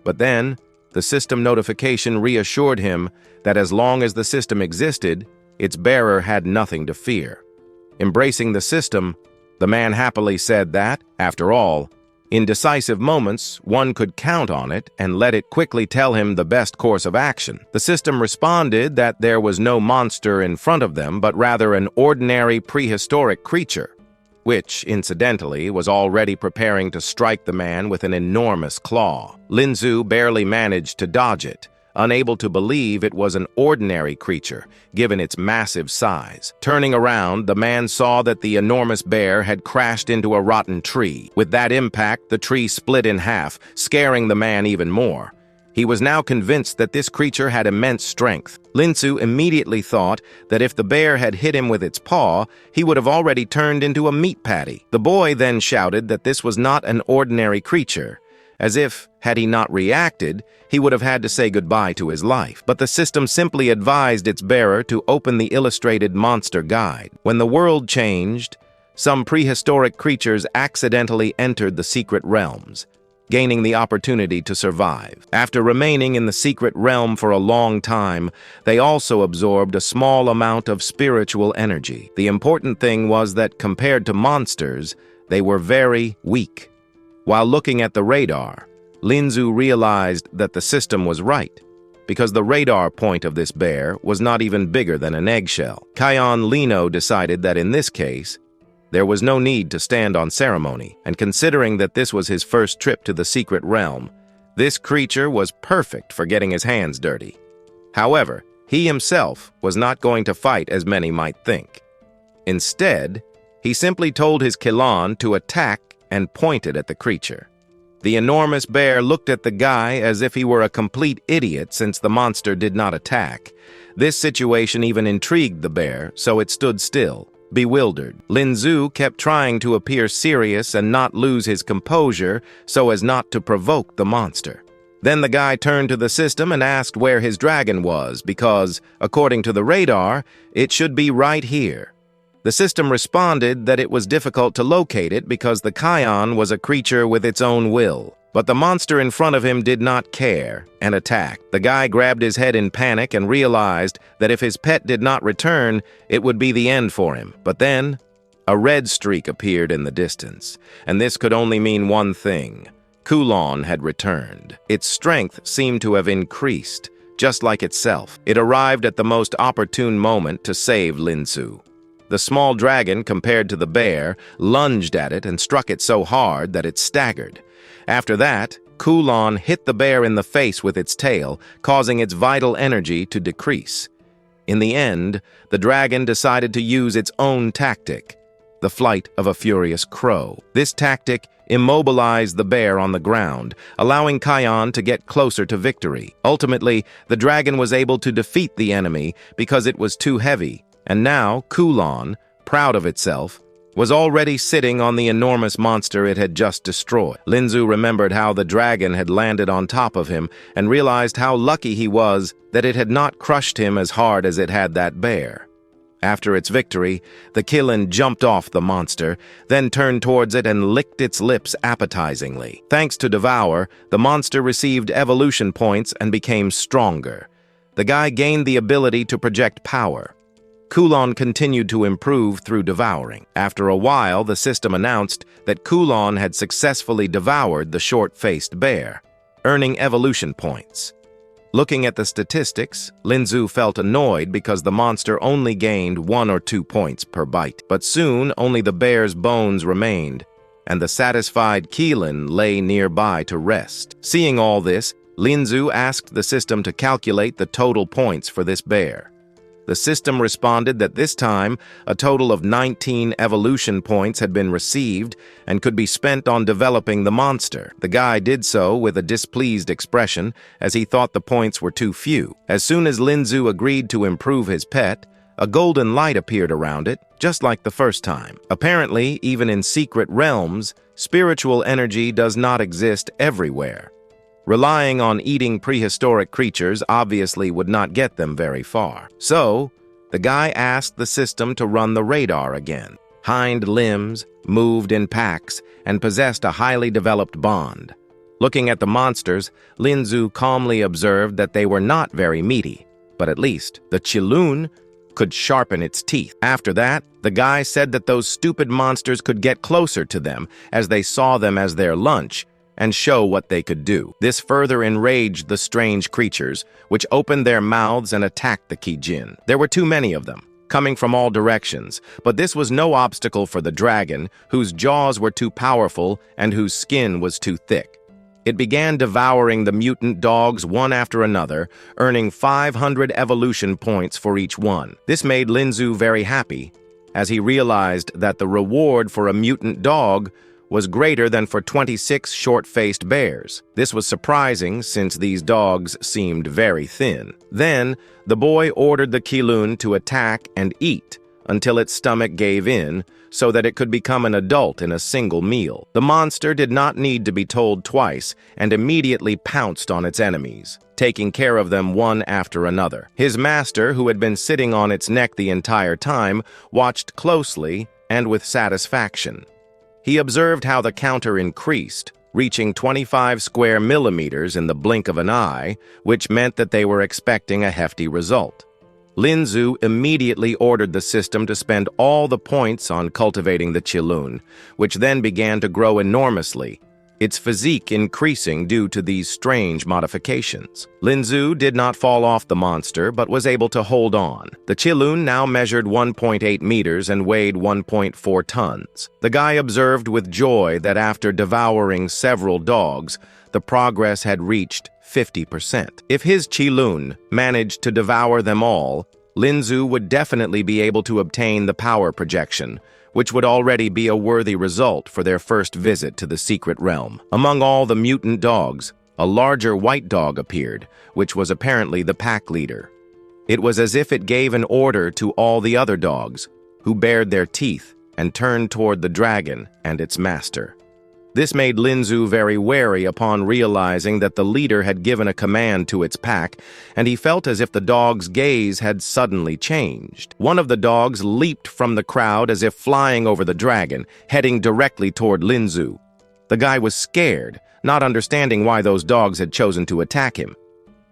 But then, the system notification reassured him that as long as the system existed, its bearer had nothing to fear. Embracing the system, the man happily said that, after all, in decisive moments, one could count on it and let it quickly tell him the best course of action. The system responded that there was no monster in front of them, but rather an ordinary prehistoric creature, which, incidentally, was already preparing to strike the man with an enormous claw. Lin Zu barely managed to dodge it, unable to believe it was an ordinary creature, given its massive size. Turning around, the man saw that the enormous bear had crashed into a rotten tree. With that impact, the tree split in half, scaring the man even more. He was now convinced that this creature had immense strength. Lin Zu immediately thought that if the bear had hit him with its paw, he would have already turned into a meat patty. The boy then shouted that this was not an ordinary creature, as if, had he not reacted, he would have had to say goodbye to his life. But the system simply advised its bearer to open the illustrated monster guide. When the world changed, some prehistoric creatures accidentally entered the secret realms, gaining the opportunity to survive. After remaining in the secret realm for a long time, they also absorbed a small amount of spiritual energy. The important thing was that compared to monsters, they were very weak. While looking at the radar, Lin Zu realized that the system was right, because the radar point of this bear was not even bigger than an eggshell. Kion Lino decided that in this case, there was no need to stand on ceremony, and considering that this was his first trip to the secret realm, this creature was perfect for getting his hands dirty. However, he himself was not going to fight as many might think. Instead, he simply told his Kilan to attack and pointed at the creature. The enormous bear looked at the guy as if he were a complete idiot since the monster did not attack. This situation even intrigued the bear, so it stood still, bewildered. Lin Zu kept trying to appear serious and not lose his composure so as not to provoke the monster. Then the guy turned to the system and asked where his dragon was because, according to the radar, it should be right here. The system responded that it was difficult to locate it because the Kion was a creature with its own will. But the monster in front of him did not care and attacked. The guy grabbed his head in panic and realized that if his pet did not return, it would be the end for him. But then, a red streak appeared in the distance, and this could only mean one thing. Kulon had returned. Its strength seemed to have increased, just like itself. It arrived at the most opportune moment to save Lin Zu. The small dragon, compared to the bear, lunged at it and struck it so hard that it staggered. After that, Kulon hit the bear in the face with its tail, causing its vital energy to decrease. In the end, the dragon decided to use its own tactic, the flight of a furious crow. This tactic immobilized the bear on the ground, allowing Kion to get closer to victory. Ultimately, the dragon was able to defeat the enemy because it was too heavy. And now, Kulon, proud of itself, was already sitting on the enormous monster it had just destroyed. Lin Zu remembered how the dragon had landed on top of him and realized how lucky he was that it had not crushed him as hard as it had that bear. After its victory, the Kilin jumped off the monster, then turned towards it and licked its lips appetizingly. Thanks to Devour, the monster received evolution points and became stronger. The guy gained the ability to project power. Kulon continued to improve through devouring. After a while, the system announced that Kulon had successfully devoured the short-faced bear, earning evolution points. Looking at the statistics, Lin Zu felt annoyed because the monster only gained 1 or 2 points per bite. But soon, only the bear's bones remained, and the satisfied Keelan lay nearby to rest. Seeing all this, Lin Zu asked the system to calculate the total points for this bear. The system responded that this time, a total of 19 evolution points had been received and could be spent on developing the monster. The guy did so with a displeased expression, as he thought the points were too few. As soon as Linzu agreed to improve his pet, a golden light appeared around it, just like the first time. Apparently, even in secret realms, spiritual energy does not exist everywhere. Relying on eating prehistoric creatures obviously would not get them very far. So, the guy asked the system to run the radar again. Hind limbs, moved in packs, and possessed a highly developed bond. Looking at the monsters, Linzu calmly observed that they were not very meaty, but at least the Chiloon could sharpen its teeth. After that, the guy said that those stupid monsters could get closer to them as they saw them as their lunch, and show what they could do. This further enraged the strange creatures, which opened their mouths and attacked the Kijin. There were too many of them, coming from all directions, but this was no obstacle for the dragon, whose jaws were too powerful and whose skin was too thick. It began devouring the mutant dogs one after another, earning 500 evolution points for each one. This made Linzu very happy, as he realized that the reward for a mutant dog was greater than for 26 short-faced bears. This was surprising since these dogs seemed very thin. Then, the boy ordered the Chiloon to attack and eat until its stomach gave in so that it could become an adult in a single meal. The monster did not need to be told twice and immediately pounced on its enemies, taking care of them one after another. His master, who had been sitting on its neck the entire time, watched closely and with satisfaction. He observed how the counter increased, reaching 25 square millimeters in the blink of an eye, which meant that they were expecting a hefty result. Linzu immediately ordered the system to spend all the points on cultivating the Chiloon, which then began to grow enormously, its physique increasing due to these strange modifications. Linzu did not fall off the monster, but was able to hold on. The Chiloon now measured 1.8 meters and weighed 1.4 tons. The guy observed with joy that after devouring several dogs, the progress had reached 50%. If his Chiloon managed to devour them all, Linzu would definitely be able to obtain the power projection, which would already be a worthy result for their first visit to the secret realm. Among all the mutant dogs, a larger white dog appeared, which was apparently the pack leader. It was as if it gave an order to all the other dogs, who bared their teeth and turned toward the dragon and its master. This made Linzu very wary upon realizing that the leader had given a command to its pack, and he felt as if the dog's gaze had suddenly changed. One of the dogs leaped from the crowd as if flying over the dragon, heading directly toward Linzu. The guy was scared, not understanding why those dogs had chosen to attack him.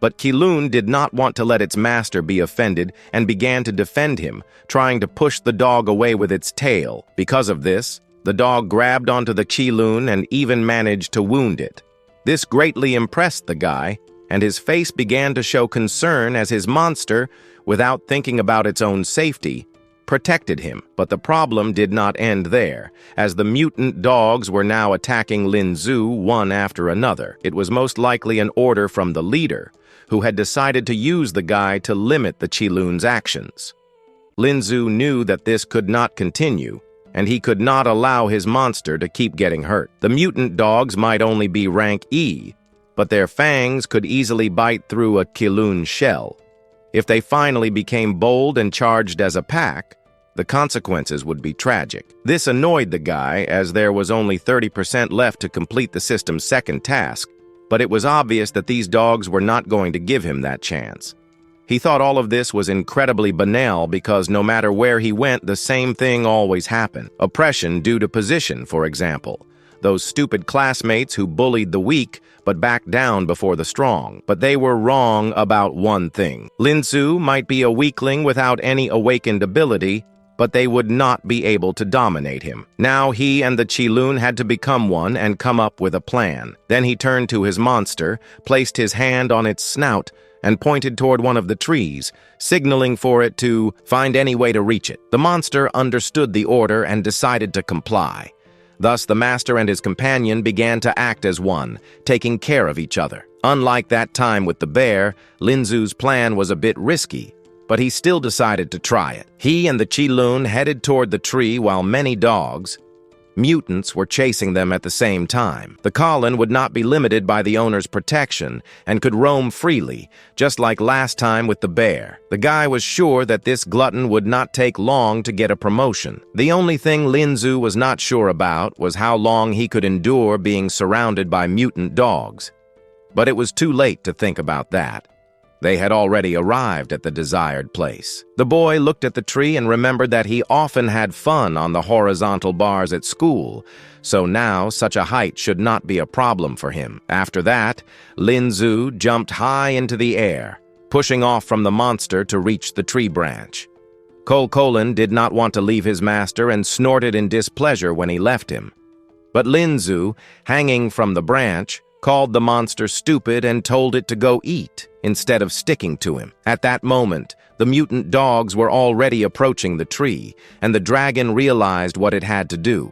But Chiloon did not want to let its master be offended and began to defend him, trying to push the dog away with its tail. Because of this, the dog grabbed onto the Chiloon and even managed to wound it. This greatly impressed the guy, and his face began to show concern as his monster, without thinking about its own safety, protected him. But the problem did not end there, as the mutant dogs were now attacking Linzu one after another. It was most likely an order from the leader, who had decided to use the guy to limit the Chiloon's actions. Linzu knew that this could not continue, and he could not allow his monster to keep getting hurt. The mutant dogs might only be rank E, but their fangs could easily bite through a Chiloon shell. If they finally became bold and charged as a pack, the consequences would be tragic. This annoyed the guy, as there was only 30% left to complete the system's second task, but it was obvious that these dogs were not going to give him that chance. He thought all of this was incredibly banal because no matter where he went, the same thing always happened. Oppression due to position, for example. Those stupid classmates who bullied the weak but backed down before the strong. But they were wrong about one thing. Linzu might be a weakling without any awakened ability, but they would not be able to dominate him. Now he and the Chiloon had to become one and come up with a plan. Then he turned to his monster, placed his hand on its snout, and pointed toward one of the trees, signaling for it to find any way to reach it. The monster understood the order and decided to comply. Thus, the master and his companion began to act as one, taking care of each other. Unlike that time with the bear, Linzu's plan was a bit risky, but he still decided to try it. He and the Qilun headed toward the tree while many dogs, mutants, were chasing them at the same time. The Colin would not be limited by the owner's protection and could roam freely, just like last time with the bear. The guy was sure that this glutton would not take long to get a promotion. The only thing Linzu was not sure about was how long he could endure being surrounded by mutant dogs. But it was too late to think about that. They had already arrived at the desired place. The boy looked at the tree and remembered that he often had fun on the horizontal bars at school, so now such a height should not be a problem for him. After that, Linzu jumped high into the air, pushing off from the monster to reach the tree branch. Colin did not want to leave his master and snorted in displeasure when he left him. But Linzu, hanging from the branch, called the monster stupid and told it to go eat instead of sticking to him. At that moment, the mutant dogs were already approaching the tree, and the dragon realized what it had to do.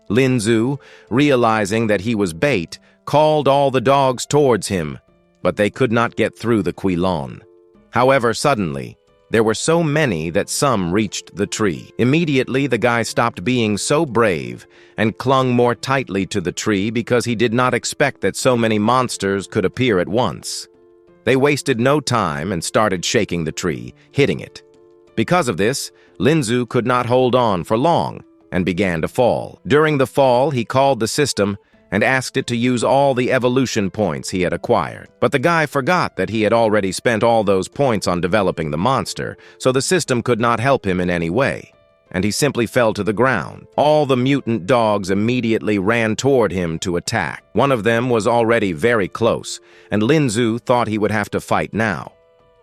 Linzu, realizing that he was bait, called all the dogs towards him, but they could not get through the Qilon. However, suddenly, there were so many that some reached the tree. Immediately, the guy stopped being so brave and clung more tightly to the tree because he did not expect that so many monsters could appear at once. They wasted no time and started shaking the tree, hitting it. Because of this, Linzu could not hold on for long and began to fall. During the fall, he called the system and asked it to use all the evolution points he had acquired. But the guy forgot that he had already spent all those points on developing the monster, so the system could not help him in any way, and he simply fell to the ground. All the mutant dogs immediately ran toward him to attack. One of them was already very close, and Linzu thought he would have to fight now.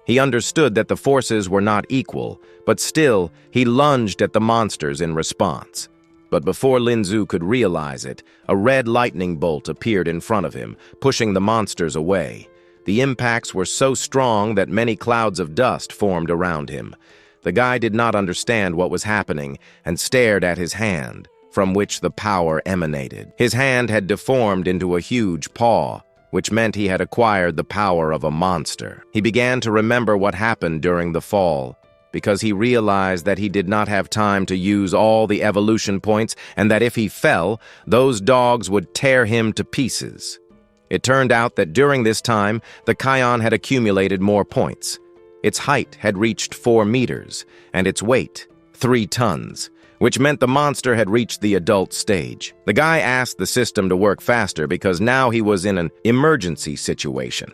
He understood that the forces were not equal, but still, he lunged at the monsters in response. But before Linzu could realize it, a red lightning bolt appeared in front of him, pushing the monsters away. The impacts were so strong that many clouds of dust formed around him. The guy did not understand what was happening and stared at his hand, from which the power emanated. His hand had deformed into a huge paw, which meant he had acquired the power of a monster. He began to remember what happened during the fall, because he realized that he did not have time to use all the evolution points and that if he fell, those dogs would tear him to pieces. It turned out that during this time, the Kion had accumulated more points. Its height had reached 4 meters, and its weight, 3 tons, which meant the monster had reached the adult stage. The guy asked the system to work faster because now he was in an emergency situation.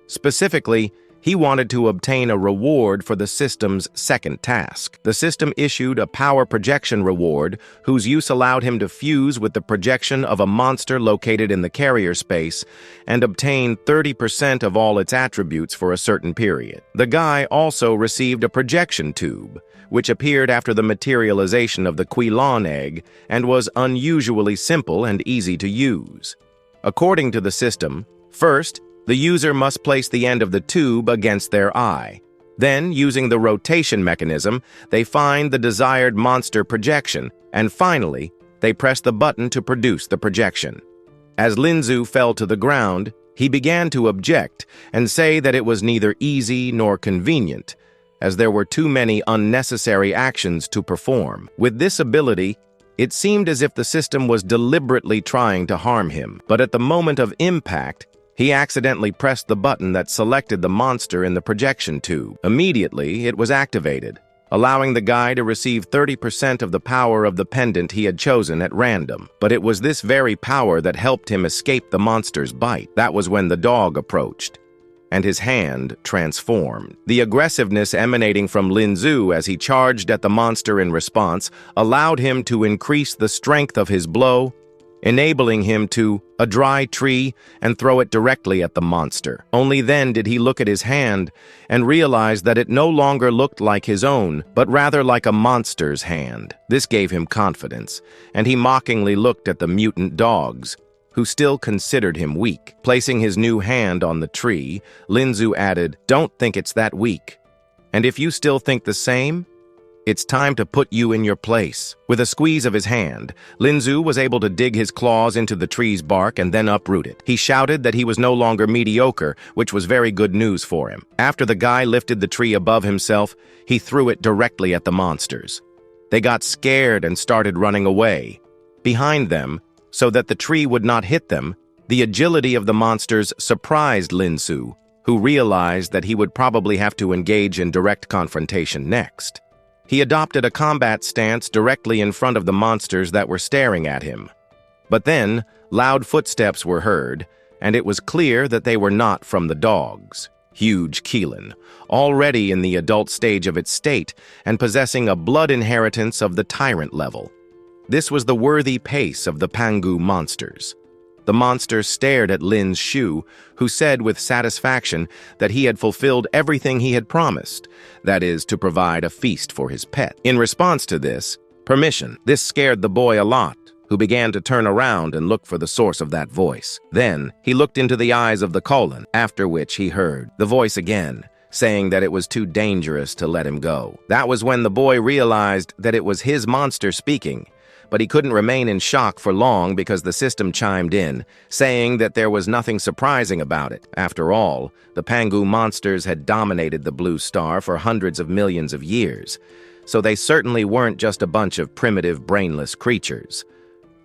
Specifically, he wanted to obtain a reward for the system's second task. The system issued a power projection reward whose use allowed him to fuse with the projection of a monster located in the carrier space and obtain 30% of all its attributes for a certain period. The guy also received a projection tube, which appeared after the materialization of the Qilon egg and was unusually simple and easy to use. According to the system, first, the user must place the end of the tube against their eye. Then, using the rotation mechanism, they find the desired monster projection, and finally, they press the button to produce the projection. As Linzu fell to the ground, he began to object and say that it was neither easy nor convenient, as there were too many unnecessary actions to perform. With this ability, it seemed as if the system was deliberately trying to harm him, but at the moment of impact, he accidentally pressed the button that selected the monster in the projection tube. Immediately, it was activated, allowing the guy to receive 30% of the power of the pendant he had chosen at random. But it was this very power that helped him escape the monster's bite. That was when the dog approached, and his hand transformed. The aggressiveness emanating from Linzu as he charged at the monster in response allowed him to increase the strength of his blow, enabling him to a dry tree and throw it directly at the monster. Only then did he look at his hand and realize that it no longer looked like his own, but rather like a monster's hand. This gave him confidence, and he mockingly looked at the mutant dogs, who still considered him weak. Placing his new hand on the tree, Linzu added, "Don't think it's that weak. And if you still think the same, It's time to put you in your place." With a squeeze of his hand, Linzu was able to dig his claws into the tree's bark and then uproot it. He shouted that he was no longer mediocre, which was very good news for him. After the guy lifted the tree above himself, he threw it directly at the monsters. They got scared and started running away. Behind them, so that the tree would not hit them, the agility of the monsters surprised Linzu, who realized that he would probably have to engage in direct confrontation next. He adopted a combat stance directly in front of the monsters that were staring at him. But then, loud footsteps were heard, and it was clear that they were not from the dogs. Huge Keelan, already in the adult stage of its state and possessing a blood inheritance of the tyrant level. This was the worthy pace of the Pangu monsters. The monster stared at Lin's Shu, who said with satisfaction that he had fulfilled everything he had promised, that is, to provide a feast for his pet. In response to this, permission, this scared the boy a lot, who began to turn around and look for the source of that voice. Then, he looked into the eyes of the colon, after which he heard the voice again, saying that it was too dangerous to let him go. That was when the boy realized that it was his monster speaking, but he couldn't remain in shock for long because the system chimed in, saying that there was nothing surprising about it. After all, the Pangu monsters had dominated the blue star for hundreds of millions of years, so they certainly weren't just a bunch of primitive, brainless creatures.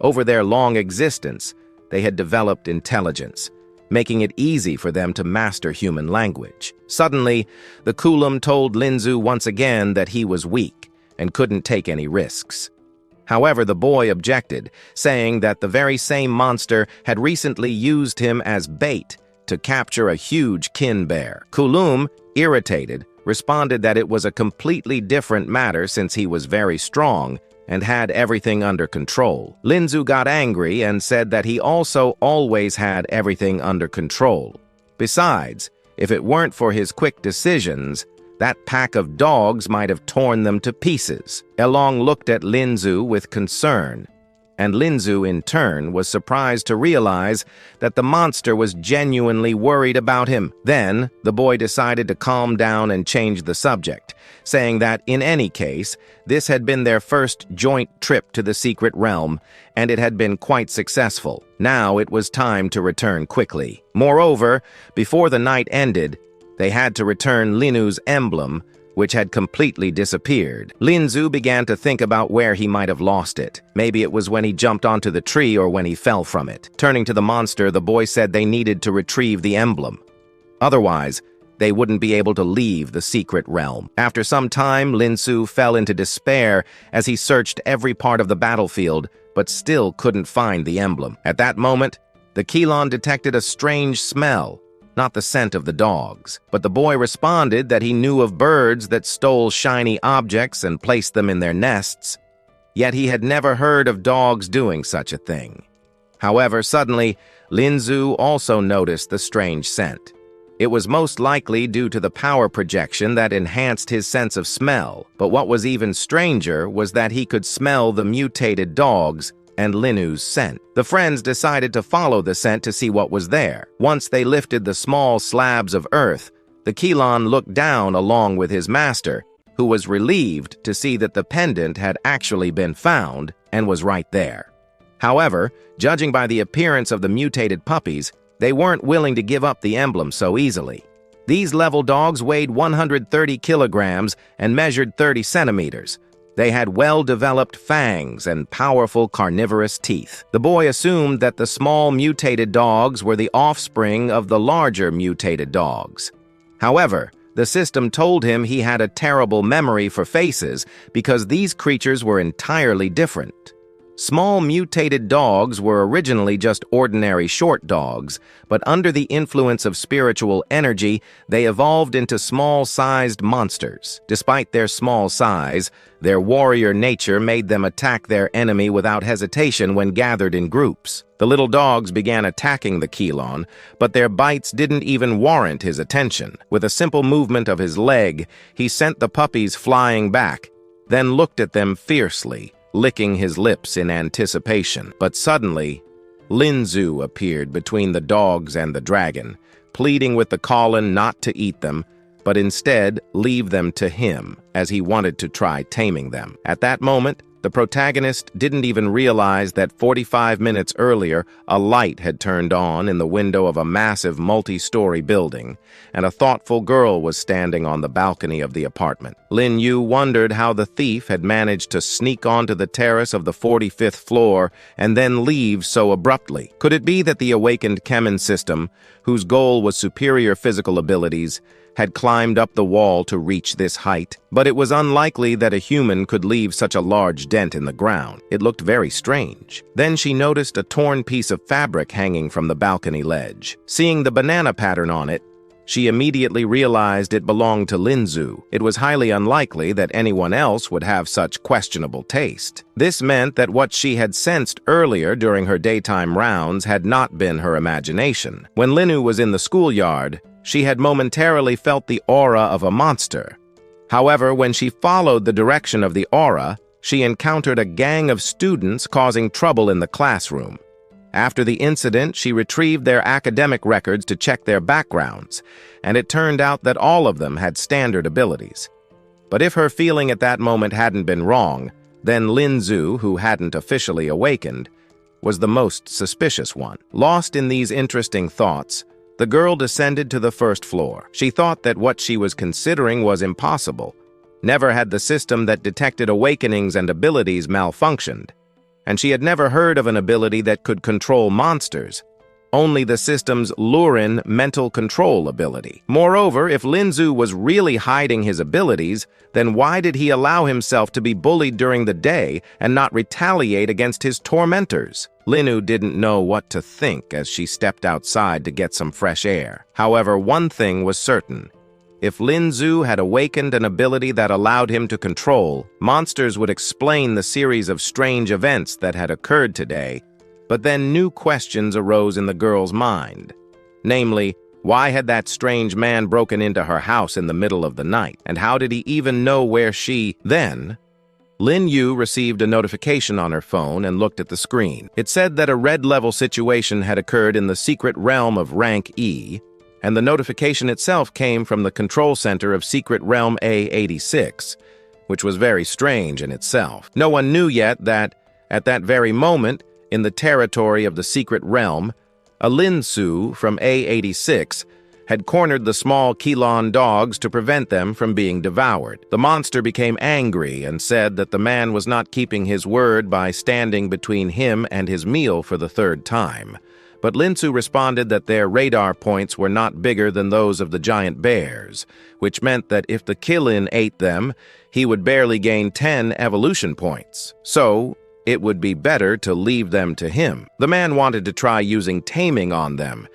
Over their long existence, they had developed intelligence, making it easy for them to master human language. Suddenly, the Kulam told Linzu once again that he was weak and couldn't take any risks. However, the boy objected, saying that the very same monster had recently used him as bait to capture a huge kin bear. Kulum, irritated, responded that it was a completely different matter since he was very strong and had everything under control. Linzu got angry and said that he also always had everything under control. Besides, if it weren't for his quick decisions, that pack of dogs might have torn them to pieces. Elong looked at Linzu with concern, and Linzu, in turn, was surprised to realize that the monster was genuinely worried about him. Then, the boy decided to calm down and change the subject, saying that, in any case, this had been their first joint trip to the secret realm, and it had been quite successful. Now it was time to return quickly. Moreover, before the night ended, they had to return Linu's emblem, which had completely disappeared. Linzu began to think about where he might have lost it. Maybe it was when he jumped onto the tree or when he fell from it. Turning to the monster, the boy said they needed to retrieve the emblem. Otherwise, they wouldn't be able to leave the secret realm. After some time, Linzu fell into despair as he searched every part of the battlefield, but still couldn't find the emblem. At that moment, the Keelan detected a strange smell. Not the scent of the dogs, but the boy responded that he knew of birds that stole shiny objects and placed them in their nests, yet he had never heard of dogs doing such a thing. However, suddenly, Linzu also noticed the strange scent. It was most likely due to the power projection that enhanced his sense of smell, but what was even stranger was that he could smell the mutated dogs and Linu's scent. The friends decided to follow the scent to see what was there. Once they lifted the small slabs of earth, the Keelan looked down along with his master, who was relieved to see that the pendant had actually been found and was right there. However, judging by the appearance of the mutated puppies, they weren't willing to give up the emblem so easily. These level dogs weighed 130 kilograms and measured 30 centimeters. They had well-developed fangs and powerful carnivorous teeth. The boy assumed that the small mutated dogs were the offspring of the larger mutated dogs. However, the system told him he had a terrible memory for faces because these creatures were entirely different. Small mutated dogs were originally just ordinary short dogs, but under the influence of spiritual energy, they evolved into small-sized monsters. Despite their small size, their warrior nature made them attack their enemy without hesitation when gathered in groups. The little dogs began attacking the Keelan, but their bites didn't even warrant his attention. With a simple movement of his leg, he sent the puppies flying back, then looked at them fiercely, licking his lips in anticipation. But suddenly, Linzu appeared between the dogs and the dragon, pleading with the Colin not to eat them, but instead leave them to him, as he wanted to try taming them. At that moment, the protagonist didn't even realize that 45 minutes earlier, a light had turned on in the window of a massive multi-story building, and a thoughtful girl was standing on the balcony of the apartment. Lin Yu wondered how the thief had managed to sneak onto the terrace of the 45th floor and then leave so abruptly. Could it be that the awakened Kemen system, whose goal was superior physical abilities, had climbed up the wall to reach this height? But it was unlikely that a human could leave such a large dent in the ground. It looked very strange. Then she noticed a torn piece of fabric hanging from the balcony ledge. Seeing the banana pattern on it, she immediately realized it belonged to Linzu. It was highly unlikely that anyone else would have such questionable taste. This meant that what she had sensed earlier during her daytime rounds had not been her imagination. When Linu was in the schoolyard, she had momentarily felt the aura of a monster. However, when she followed the direction of the aura, she encountered a gang of students causing trouble in the classroom. After the incident, she retrieved their academic records to check their backgrounds, and it turned out that all of them had standard abilities. But if her feeling at that moment hadn't been wrong, then Linzu, who hadn't officially awakened, was the most suspicious one. Lost in these interesting thoughts, the girl descended to the first floor. She thought that what she was considering was impossible. Never had the system that detected awakenings and abilities malfunctioned, and she had never heard of an ability that could control monsters, only the system's Lurin mental control ability. Moreover, if Linzu was really hiding his abilities, then why did he allow himself to be bullied during the day and not retaliate against his tormentors? Linu didn't know what to think as she stepped outside to get some fresh air. However, one thing was certain. If Linzu had awakened an ability that allowed him to control, monsters would explain the series of strange events that had occurred today. But then new questions arose in the girl's mind. Namely, why had that strange man broken into her house in the middle of the night? And how did he even know where she... Then, Lin Yu received a notification on her phone and looked at the screen. It said that a red-level situation had occurred in the secret realm of Rank E, and the notification itself came from the control center of Secret Realm A86, which was very strange in itself. No one knew yet that, at that very moment, in the territory of the Secret Realm, a Linsu from A86 had cornered the small Kilon dogs to prevent them from being devoured. The monster became angry and said that the man was not keeping his word by standing between him and his meal for the third time. But Linsu responded that their radar points were not bigger than those of the giant bears, which meant that if the Kilin ate them, he would barely gain 10 evolution points. So, it would be better to leave them to him. The man wanted to try using taming on them,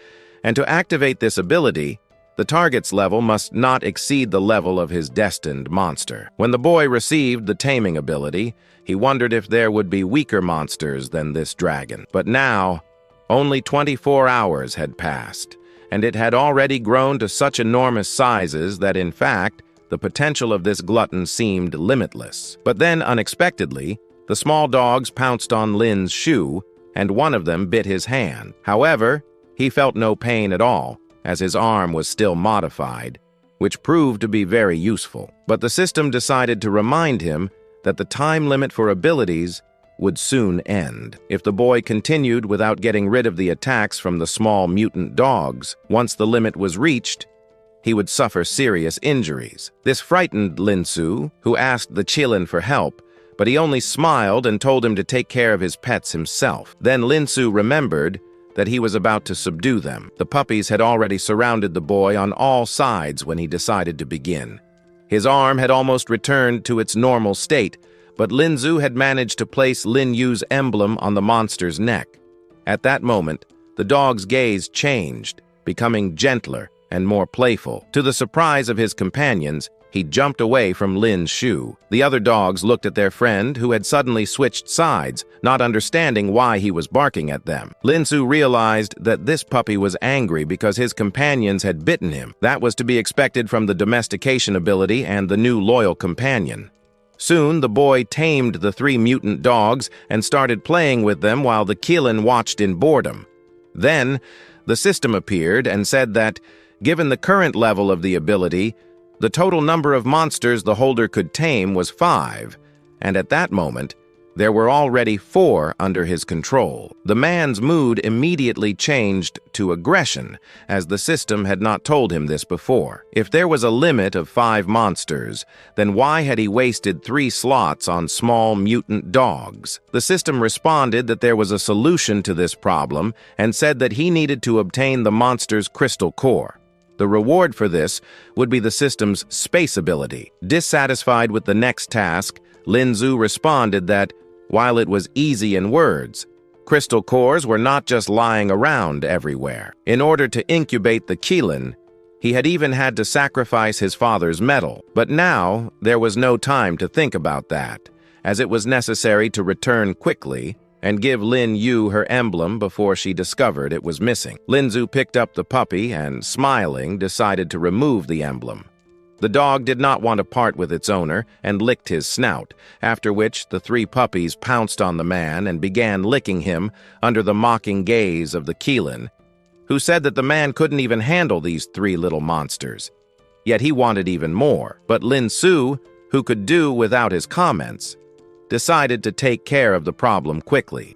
and to activate this ability, the target's level must not exceed the level of his destined monster. When the boy received the taming ability, he wondered if there would be weaker monsters than this dragon. But now, only 24 hours had passed, and it had already grown to such enormous sizes that, in fact, the potential of this glutton seemed limitless. But then, unexpectedly, the small dogs pounced on Lin's shoe, and one of them bit his hand. However, he felt no pain at all, as his arm was still modified, which proved to be very useful. But the system decided to remind him that the time limit for abilities would soon end. If the boy continued without getting rid of the attacks from the small mutant dogs, once the limit was reached, he would suffer serious injuries. This frightened Linsu, who asked the Qilin for help, but he only smiled and told him to take care of his pets himself. Then Linsu remembered that he was about to subdue them. The puppies had already surrounded the boy on all sides when he decided to begin. His arm had almost returned to its normal state, but Linzu had managed to place Lin Yu's emblem on the monster's neck. At that moment, the dog's gaze changed, becoming gentler and more playful. To the surprise of his companions, he jumped away from Lin's shoe. The other dogs looked at their friend, who had suddenly switched sides, not understanding why he was barking at them. Linsu realized that this puppy was angry because his companions had bitten him. That was to be expected from the domestication ability and the new loyal companion. Soon, the boy tamed the 3 mutant dogs and started playing with them while the Qilin watched in boredom. Then, the system appeared and said that, given the current level of the ability, The total number of monsters the holder could tame was 5, and at that moment, there were already 4 under his control. The man's mood immediately changed to aggression, as the system had not told him this before. If there was a limit of 5 monsters, then why had he wasted 3 slots on small mutant dogs? The system responded that there was a solution to this problem and said that he needed to obtain the monster's crystal core. The reward for this would be the system's space ability. Dissatisfied with the next task, Linzu responded that, while it was easy in words, crystal cores were not just lying around everywhere. In order to incubate the Qilin, he had even had to sacrifice his father's metal. But now, there was no time to think about that, as it was necessary to return quickly and give Lin Yu her emblem before she discovered it was missing. Linzu picked up the puppy and, smiling, decided to remove the emblem. The dog did not want to part with its owner and licked his snout, after which the 3 puppies pounced on the man and began licking him under the mocking gaze of the Qilin, who said that the man couldn't even handle these 3 little monsters. Yet he wanted even more. But Lin Su, who could do without his comments, decided to take care of the problem quickly.